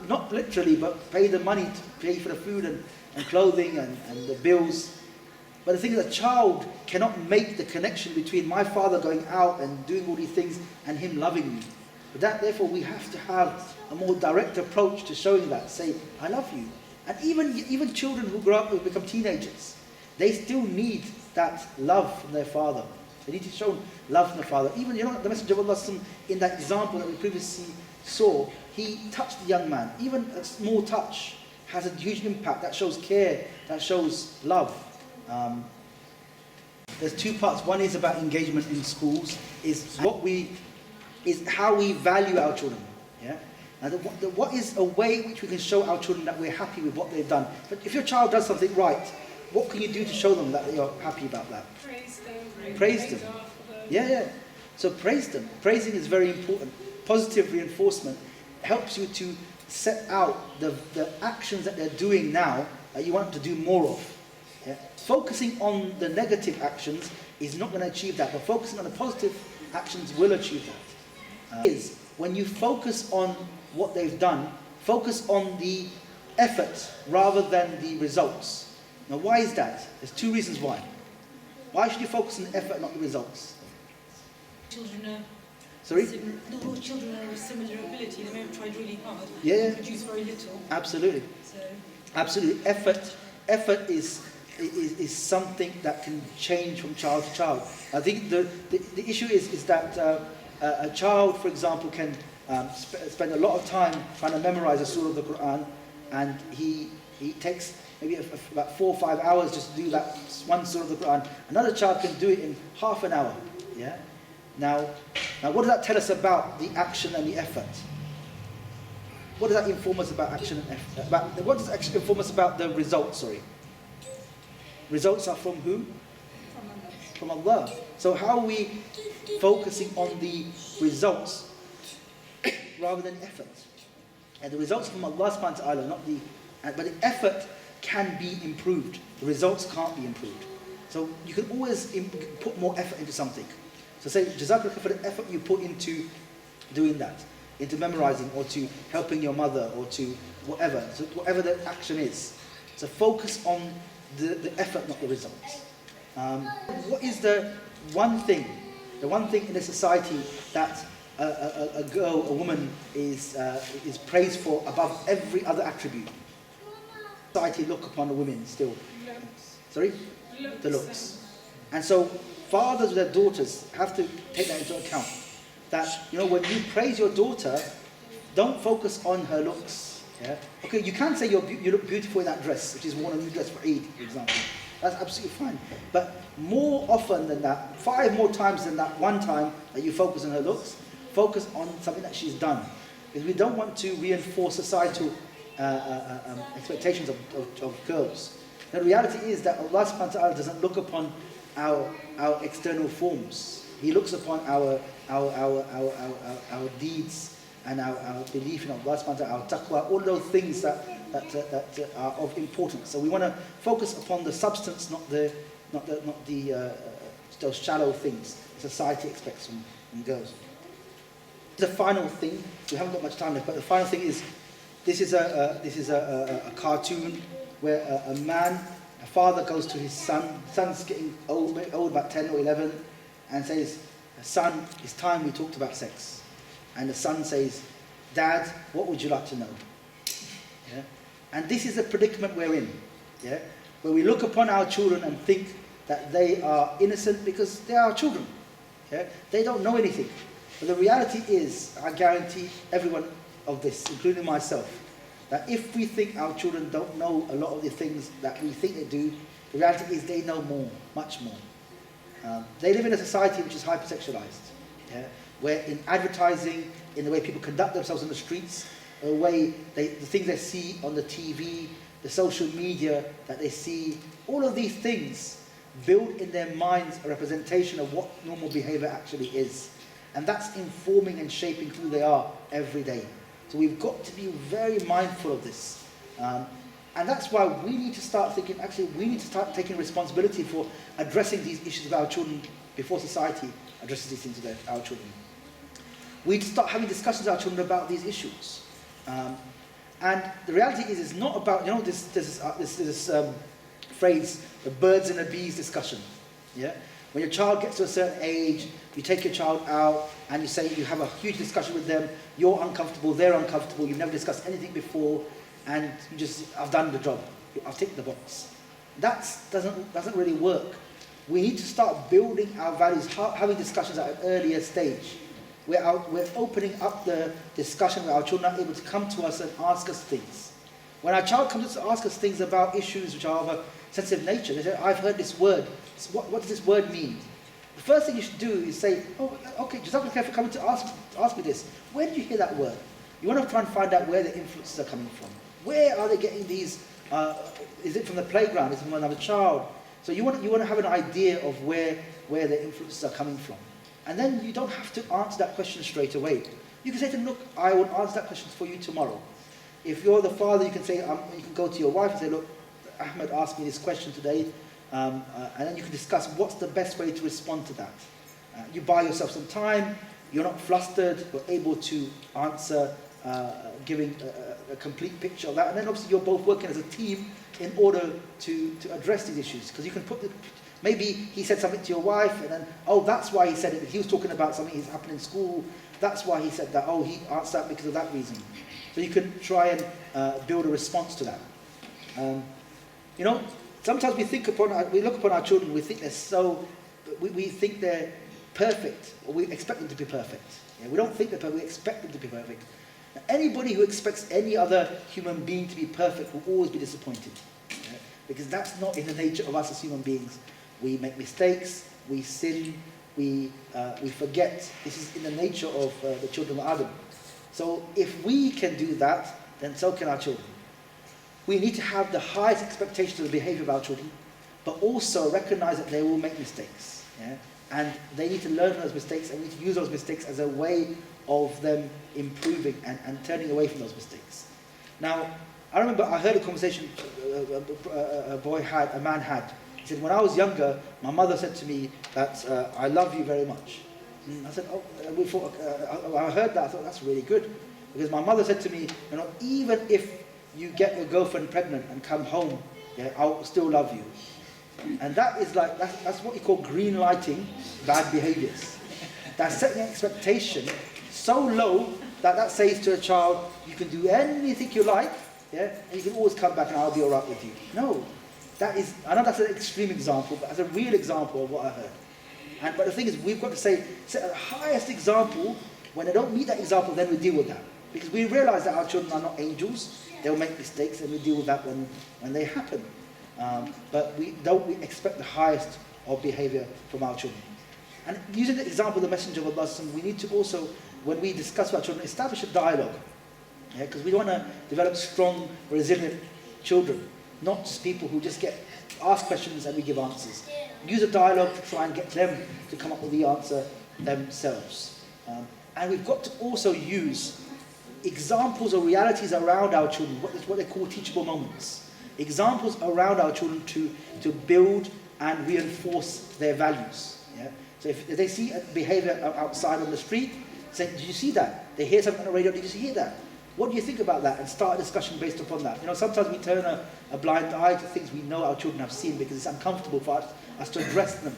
not literally, but pay the money to pay for the food and clothing and the bills. But the thing is, a child cannot make the connection between my father going out and doing all these things and him loving me. But therefore, we have to have a more direct approach to showing that. Say, I love you. And even children who grow up and become teenagers, they still need that love from their father. They need to show love from their father. Even, the Messenger of Allah, in that example that we previously saw, he touched the young man. Even a small touch has a huge impact. That shows care, that shows love. There's two parts. One is about engagement in schools, is how we value our children. Yeah? And what is a way in which we can show our children that we're happy with what they've done. But if your child does something right, what can you do to show them that you're happy about that? Praise them. Yeah. So praise them. Praising is very important. Positive reinforcement helps you to set out the actions that they're doing now that you want to do more of. Yeah? Focusing on the negative actions is not going to achieve that, but focusing on the positive actions will achieve that. Is when you focus on what they've done, focus on the effort rather than the results. Now, why is that? There's two reasons why. Why should you focus on the effort, not the results? Children are Sorry? not all children are of similar ability. They may have tried really hard. Yeah. And produce very little. Absolutely. So. Absolutely. Effort is something that can change from child to child. I think the issue is that a child, for example, can spend a lot of time trying to memorize a surah of the Quran, and he takes maybe about 4 or 5 hours just to do that one surah of the Quran. Another child can do it in half an hour. Yeah. Now, what does that tell us about the action and the effort? What does that inform us about action and effort? What does it actually inform us about the results? Sorry. Results are from who? From Allah. So how are we focusing on the results rather than effort? And the results from Allah subhanahu wa ta'ala, but the effort can be improved. The results can't be improved. So you can always put more effort into something. So say, Jazakallah for the effort you put into doing that, into memorizing, or to helping your mother, or to whatever. So whatever the action is. So focus on the effort, not the results. What is the one thing in a society that a girl, a woman is praised for above every other attribute? Society look upon the women still. Looks. Sorry? Looks. The looks. And so fathers with their daughters have to take that into account. That, when you praise your daughter, don't focus on her looks. Yeah? Okay, you can say you look beautiful in that dress, which is worn a new dress for Eid, for example. That's absolutely fine. But more often than that, 5 more times than that one time that you focus on her looks, focus on something that she's done. Because we don't want to reinforce societal expectations of girls. The reality is that Allah subhanahu wa ta'ala doesn't look upon our external forms. He looks upon our deeds and our belief in Allah subhanahu wa ta'ala, our taqwa, all those things that are of importance. So we want to focus upon the substance, not those shallow things society expects from girls. The final thing, we haven't got much time left, but the final thing is, this is a cartoon where a father goes to his son. The son's getting old, about 10 or 11, and says, "Son, it's time we talked about sex." And the son says, "Dad, what would you like to know?" Yeah? And this is the predicament we're in, yeah? Where we look upon our children and think that they are innocent because they are children. Yeah? They don't know anything. But the reality is, I guarantee everyone of this, including myself, that if we think our children don't know a lot of the things that we think they do, the reality is they know more, much more. They live in a society which is hypersexualized, yeah? Where in advertising, in the way people conduct themselves on the streets, the way the things they see on the TV, the social media that they see, all of these things build in their minds a representation of what normal behavior actually is. And that's informing and shaping who they are every day. So we've got to be very mindful of this. And that's why we need to start thinking, actually, we need to start taking responsibility for addressing these issues of our children before society addresses these things with our children. We need to start having discussions with our children about these issues. And the reality is, it's not about, this phrase, the birds and the bees discussion. Yeah? When your child gets to a certain age, you take your child out and you say, you have a huge discussion with them, you're uncomfortable, they're uncomfortable, you've never discussed anything before, and you just, I've done the job, I've ticked the box. That doesn't really work. We need to start building our values, having discussions at an earlier stage. We're opening up the discussion where our children are able to come to us and ask us things. When our child comes to ask us things about issues which are of a sensitive nature, they say, "I've heard this word. What does this word mean?" The first thing you should do is say, "Oh, okay, Jazakallah khair for coming to ask me this. Where did you hear that word?" You want to try and find out where the influences are coming from. Where are they getting these? Is it from the playground? Is it from another child? So you want to have an idea of where the influences are coming from. And then you don't have to answer that question straight away. You can say to them, "Look, I will answer that question for you tomorrow." If you're the father, you can say, you can go to your wife and say, "Look, Ahmed asked me this question today," and then you can discuss what's the best way to respond to that. You buy yourself some time, you're not flustered, you're able to answer, giving a complete picture of that, and then obviously you're both working as a team in order to address these issues. Because you can maybe he said something to your wife, and then, "Oh, that's why he said it. He was talking about something that's happened in school. That's why he said that. Oh, he answered that because of that reason." So you can try and build a response to that. Sometimes we look upon our children, we think we think they're perfect, or we expect them to be perfect. Yeah, we don't think they're perfect, we expect them to be perfect. Now, anybody who expects any other human being to be perfect will always be disappointed. Yeah? Because that's not in the nature of us as human beings. We make mistakes, we sin, we forget. This is in the nature of the children of Adam. So if we can do that, then so can our children. We need to have the highest expectations of the behavior of our children, but also recognize that they will make mistakes. Yeah? And they need to learn from those mistakes, and we need to use those mistakes as a way of them improving and turning away from those mistakes. Now, I remember I heard a conversation a man had. He said, "When I was younger, my mother said to me that I love you very much." And I said, I heard that, I thought that's really good. Because my mother said to me, even if you get your girlfriend pregnant and come home, yeah, I'll still love you. And that is that's what you call green lighting bad behaviors. That's setting an expectation so low that says to a child, you can do anything you like, yeah, and you can always come back and I'll be all right with you. No, I know that's an extreme example, but that's a real example of what I heard. But the thing is, we've got to set the highest example. When they don't meet that example, then we deal with that. Because we realize that our children are not angels. They'll make mistakes, and we deal with that when they happen. but we expect the highest of behavior from our children. And using the example of the Messenger of Allah, we need to also, when we discuss with our children, establish a dialogue. Because we want to develop strong, resilient children, not just people who just get asked questions and we give answers. Use a dialogue to try and get them to come up with the answer themselves. And we've got to also use examples or realities around our children, what they call teachable moments. Examples around our children to build and reinforce their values. So if they see a behavior outside on the street, say, did you see that? They hear something on the radio, did you hear that? What do you think about that? And start a discussion based upon that. Sometimes we turn a blind eye to things we know our children have seen because it's uncomfortable for us to address them.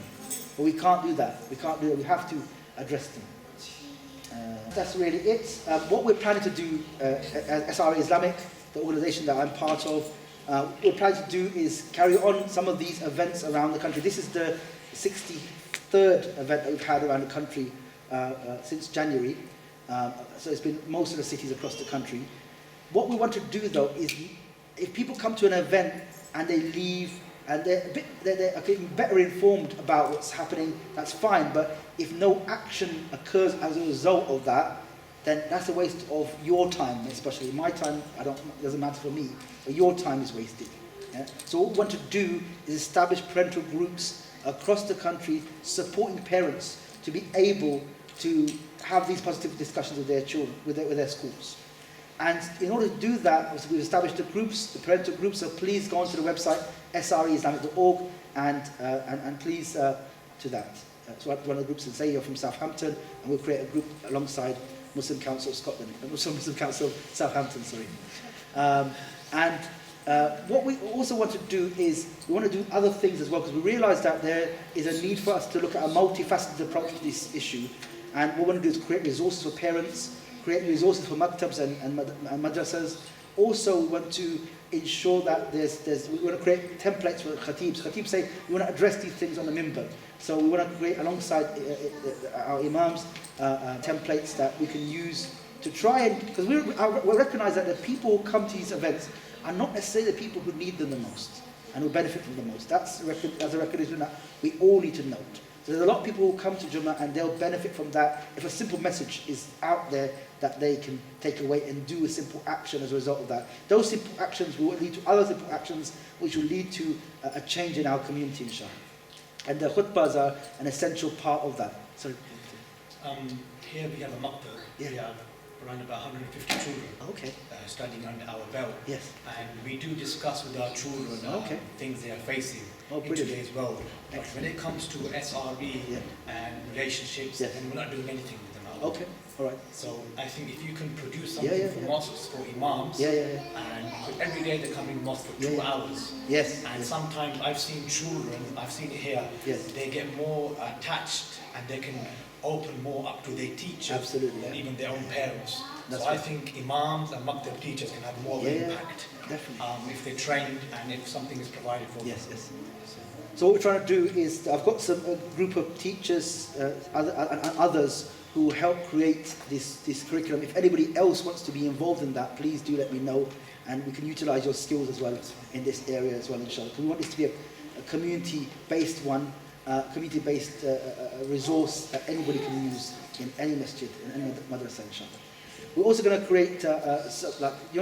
But we can't do that. We have to address them. That's really it. What we're planning to do as SREIslamic, the organisation that I'm part of, what we're planning to do is carry on some of these events around the country. This is the 63rd event that we've had around the country since January. So it's been most of the cities across the country. What we want to do though is, if people come to an event and they leave and they're better informed about what's happening, that's fine. But if no action occurs as a result of that, then that's a waste of your time, especially my time. It doesn't matter for me, but your time is wasted. So what we want to do is establish parental groups across the country supporting parents to be able to have these positive discussions with their children, with their schools. And in order to do that, we've established the groups, the parental groups, so please go onto the website, SREIslamic.org, and please to that. So one of the groups and say you're from Southampton, and we'll create a group alongside Muslim Council of Scotland, Muslim Council of Southampton, sorry. What we also want to do is, we want to do other things as well, because we realise that there is a need for us to look at a multifaceted approach to this issue. And what we want to do is create resources for parents, create resources for maktabs and madrasas. Also, we want to ensure that we want to create templates for khatibs. Khatibs say we want to address these things on the minbar. So we want to create, alongside our imams, templates that we can use to try and, because we recognise that the people who come to these events are not necessarily the people who need them the most and who benefit from the most. That's a recognition that we all need to note. So there's a lot of people who come to Jummah and they'll benefit from that if a simple message is out there that they can take away and do a simple action as a result of that. Those simple actions will lead to other simple actions which will lead to a change in our community, inshallah. And the khutbahs are an essential part of that. Sorry. Here we have a maktab. Yeah. We have around about 150 children studying under our belt. Yes. And we do discuss with our children things they are facing in today's world. But when it comes to SRE and relationships, then we're not doing anything with them. Okay, all right. So I think if you can produce something for mosques, for imams, and every day they come in mosque for 2 hours. Yes. And sometimes I've seen children, I've seen it here, they get more attached and they can open more up to their teachers than even their own parents. So I think imams and maktab teachers can have more of an impact if they're trained and if something is provided for them. Yes. So what we're trying to do is, I've got a group of teachers and others who help create this curriculum. If anybody else wants to be involved in that, please do let me know, and we can utilise your skills as well in this area as well, inshallah. Because we want this to be a community-based one, community-based resource that anybody can use in any masjid, in any madrasa, inshallah. We're also going to create,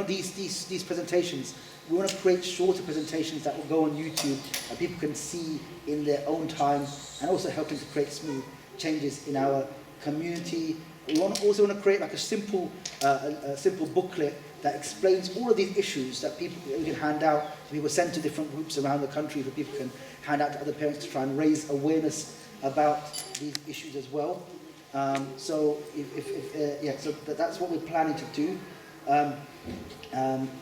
these presentations. We want to create shorter presentations that will go on YouTube that people can see in their own time, and also helping to create smooth changes in our community. We also want to create like a simple booklet that explains all of these issues that we can hand out to people, send to different groups around the country, that people can hand out to other parents to try and raise awareness about these issues as well. So that's what we're planning to do.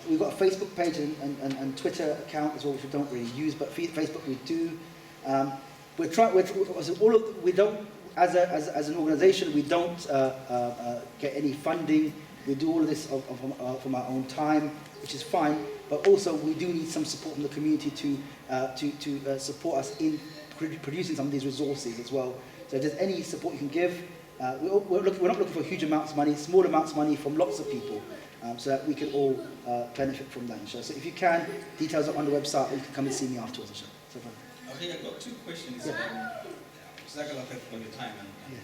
We've got a Facebook page and Twitter account as well, which we don't really use, but Facebook we do. As an organisation, we don't get any funding. We do all of this from our own time, which is fine. But also, we do need some support from the community to support us in producing some of these resources as well. So if there's any support you can give, we're not looking for huge amounts of money, small amounts of money from lots of people, so that we can all benefit from that, inshallah. So if you can, details are on the website, or you can come and see me afterwards, inshallah. So, okay, I've got two questions. Jazakallah khair for your time and your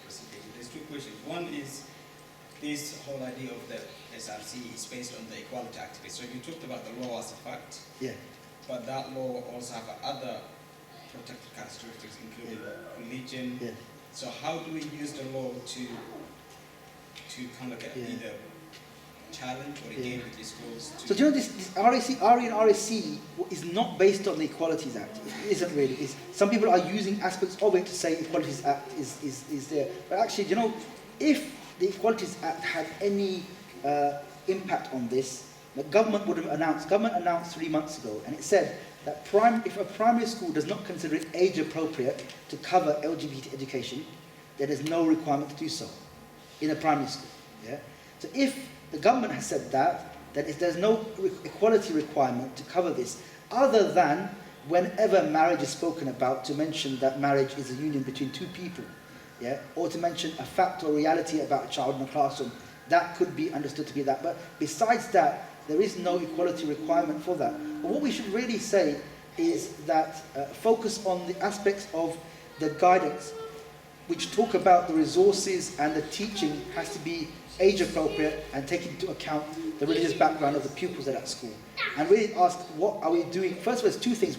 presentation. There's two questions. One is, this whole idea of the SRE is based on the equality activist. So you talked about the law as a fact, but that law also have other protected characteristics, including religion. So how do we use the law to kind of either challenge or engage with these schools? So do you know this RE and RSC is not based on the Equalities Act. It isn't really. Some people are using aspects of it to say Equalities Act is there. But actually, you know, if the Equalities Act had any impact on this, the government would have announced. Government announced 3 months ago, and it said that if a primary school does not consider it age appropriate to cover LGBT education, there is no requirement to do so in a primary school. Yeah. So if the government has said that if there's no equality requirement to cover this, other than whenever marriage is spoken about, to mention that marriage is a union between two people. Yeah, or to mention a fact or reality about a child in a classroom, that could be understood to be that. But besides that, there is no equality requirement for that. But what we should really say is that focus on the aspects of the guidance which talk about the resources and the teaching has to be age appropriate and take into account the religious background of the pupils at that school. And really ask, what are we doing? First of all, there's two things.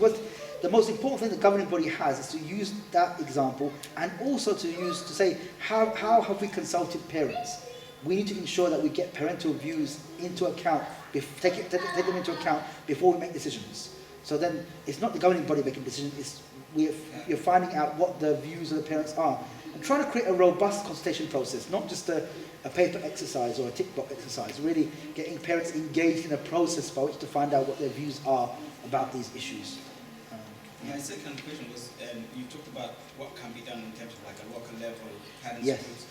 The most important thing the governing body has is to use that example, and also to say, how have we consulted parents? We need to ensure that we get parental views into account, take them into account before we make decisions. So then it's not the governing body making decisions, you're finding out what the views of the parents are. And trying to create a robust consultation process, not just a paper exercise or a tick box exercise, really getting parents engaged in a process by which to find out what their views are about these issues. My second question was, you talked about what can be done in terms of like a local level, parents' groups.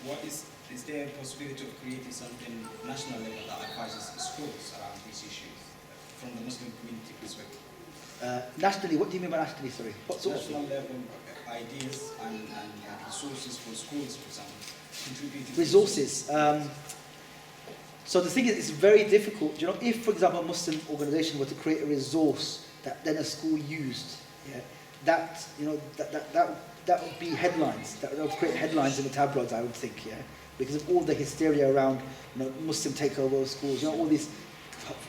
What is there a possibility of creating something national level that advises schools around these issues from the Muslim community perspective? Nationally, what do you mean by nationally, sorry? What sort national level ideas and resources for schools, for example, contributing resources. So the thing is, it's very difficult. You know, if, for example, a Muslim organization were to create a resource that then a school used, that would be headlines. That would create headlines in the tabloids, I would think, because of all the hysteria around, Muslim takeover of schools, all these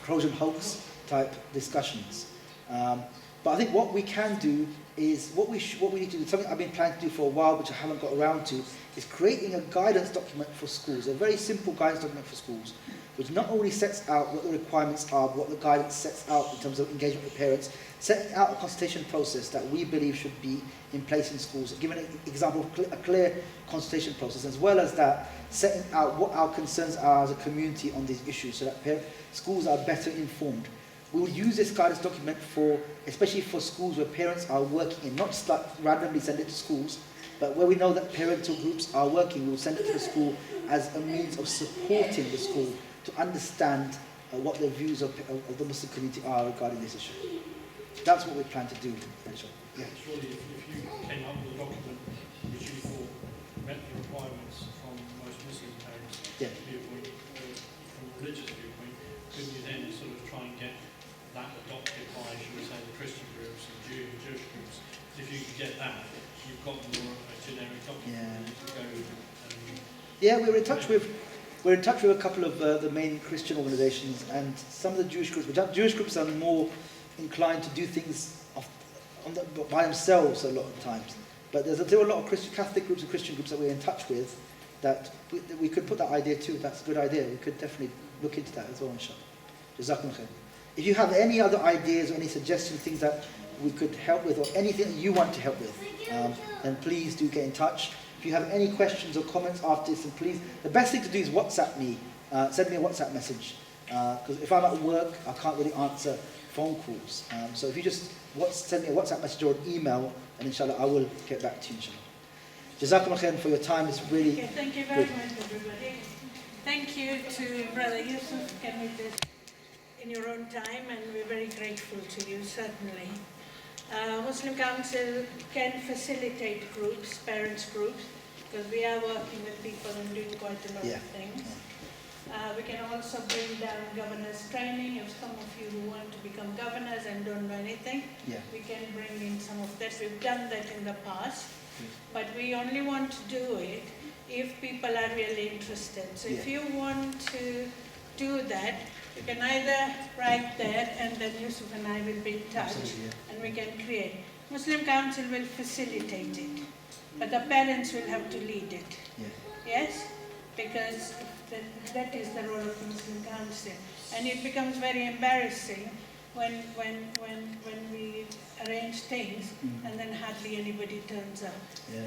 Trojan hoax type discussions. But I think what we can do is what we need to do. Something I've been planning to do for a while, which I haven't got around to, is creating a guidance document for schools, a very simple guidance document for schools, which not only sets out what the requirements are, but what the guidance sets out in terms of engagement with parents, setting out a consultation process that we believe should be in place in schools, giving an example of a clear consultation process, as well as that, setting out what our concerns are as a community on these issues, so that schools are better informed. We will use this guidance document especially for schools where parents are working in, not just like randomly send it to schools, but where we know that parental groups are working, we will send it to the school as a means of supporting the school to understand what the views of the Muslim community are regarding this issue. That's what we plan to do. Yeah. Surely if you came up with a document which you thought met the requirements from most Muslim parents' viewpoint, from a religious viewpoint, couldn't you then sort of try and get that adopted by, shall we say, the Christian groups and Jewish groups? If you could get that, you've got more a generic document to go and we're in touch with a couple of the main Christian organizations and some of the Jewish groups. But Jewish groups are more inclined to do things by themselves a lot of times. But there are a lot of Catholic groups and Christian groups that we're in touch with that we could put that idea too. That's a good idea. We could definitely look into that as well, inshallah. Jazakum khair. If you have any other ideas or any suggestions, things that we could help with, or anything that you want to help with, then please do get in touch. If you have any questions or comments after this, then please, the best thing to do is WhatsApp me. Send me a WhatsApp message. Because if I'm at work, I can't really answer phone calls. So if you just send me a WhatsApp message or an email, and inshallah, I will get back to you, inshallah. Jazakum khair for your time. It's really good. Thank you very much, everybody. Thank you to Brother Yusuf for coming this in your own time, and we're very grateful to you, certainly. Muslim Council can facilitate groups, parents groups, because we are working with people and doing quite a lot of things. We can also bring down governors training. If some of you who want to become governors and don't know anything, we can bring in some of that. We've done that in the past, but we only want to do it if people are really interested. So if you want to do that, you can either write there and then Yusuf and I will be in touch and we can create. Muslim Council will facilitate it, but the parents will have to lead it. Yes? Because that is the role of the Muslim Council. And it becomes very embarrassing when we arrange things and then hardly anybody turns up.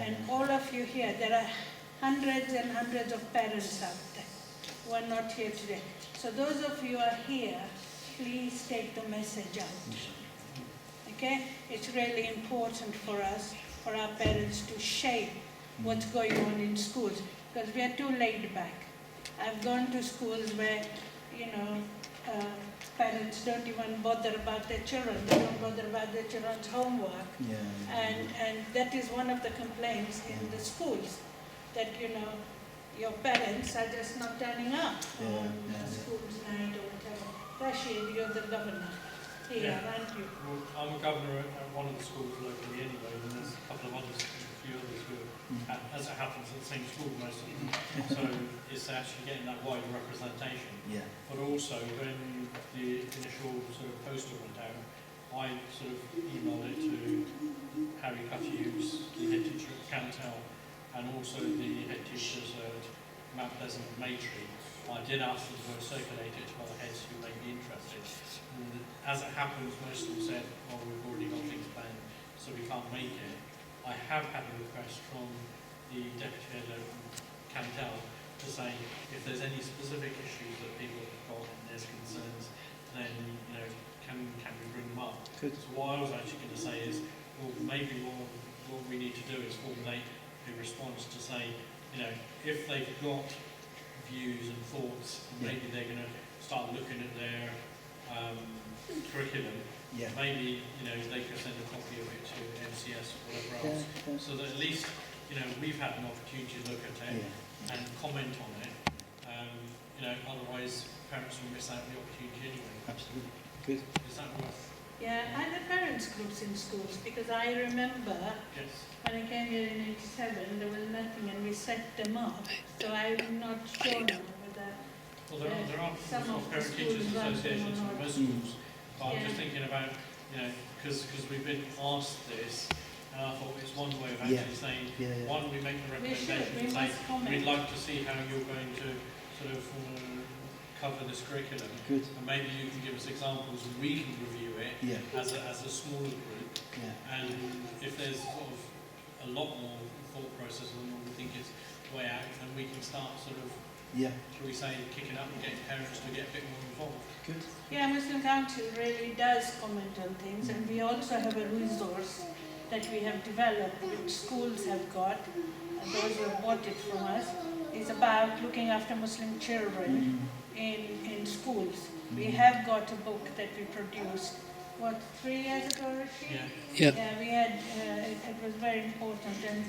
And all of you here, there are hundreds and hundreds of parents out there who are not here today. So those of you who are here, please take the message out. Okay? It's really important for us, for our parents to shape what's going on in schools, because we are too laid back. I've gone to schools where, parents don't even bother about their children. They don't bother about their children's homework. And that is one of the complaints in the schools, that, your parents are just not turning up on school's night or whatever. Rashid, you're the governor here, aren't you? Well, I'm a governor at one of the schools locally anyway, and there's a couple of others, a few others who are, as it happens, at the same school, most of them. So it's actually getting that wider representation. But also, when the initial sort of poster went out, I sort of emailed it to Harry Cutty, who's the head teacher at Cantel, and also the head teachers at Mount Pleasant and Maytree. I did ask them to circulate it to other heads who may be interested. And as it happens, most of them said, "Oh, we've already got things planned, so we can't make it." I have had a request from the deputy head of Cantel to say if there's any specific issues that people have got and there's concerns, then can we bring them up? So what I was actually going to say is, well, maybe what we need to do is formulate a response to say, if they've got views and thoughts, maybe they're going to start looking at their curriculum. Maybe they could send a copy of it to MCS or whatever else, so that at least we've had an opportunity to look at it and comment on it. Otherwise parents will miss out the opportunity anyway. Absolutely. Good. Is that worth? Yeah, and the parents groups in schools, because I remember when I came here in 87, there was nothing and we set them up. So I'm not sure now whether there are some of the parent schools teachers run them associations or in not. most schools. But I'm just thinking about, because we've been asked this, and I thought it's one way of actually saying, one, we make the recommendation and say, we'd like to see how you're going to sort of cover this curriculum. And maybe you can give us examples and we can review it as a smaller group. And if there's sort of a lot more thought process than we think is way out, then we can start sort of, shall we say, kicking up and getting parents to get a bit more involved. Yeah, Muslim Council really does comment on things, and we also have a resource that we have developed, which schools have got, and those who have bought it from us. It's about looking after Muslim children in schools. We have got a book that we produced, 3 years ago, Rashid? Yeah, we had, it was very important, and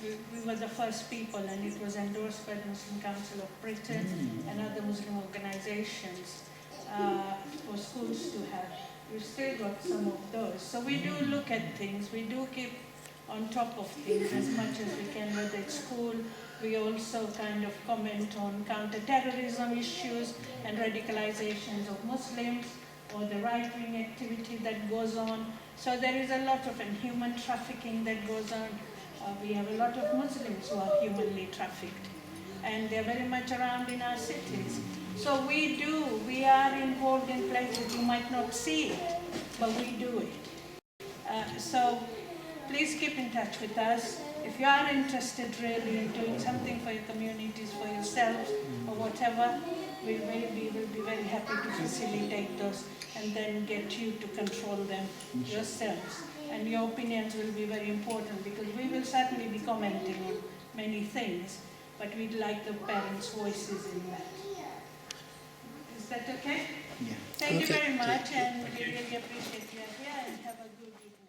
we were the first people, and it was endorsed by the Muslim Council of Britain and other Muslim organizations for schools to have. We've still got some of those. So we do look at things, we do keep on top of things as much as we can, whether it's school. We also kind of comment on counter-terrorism issues and radicalizations of Muslims, or the right-wing activity that goes on. So there is a lot of human trafficking that goes on. We have a lot of Muslims who are humanly trafficked, and they're very much around in our cities. So we are involved in places you might not see it, but we do it. So please keep in touch with us. If you are interested really in doing something for your communities, for yourselves, or whatever, we will be very happy to facilitate those and then get you to control them yourselves. And your opinions will be very important, because we will certainly be commenting on many things, but we'd like the parents' voices in that. Is that okay? Yeah. Thank you very much, and we really appreciate you here, and have a good evening.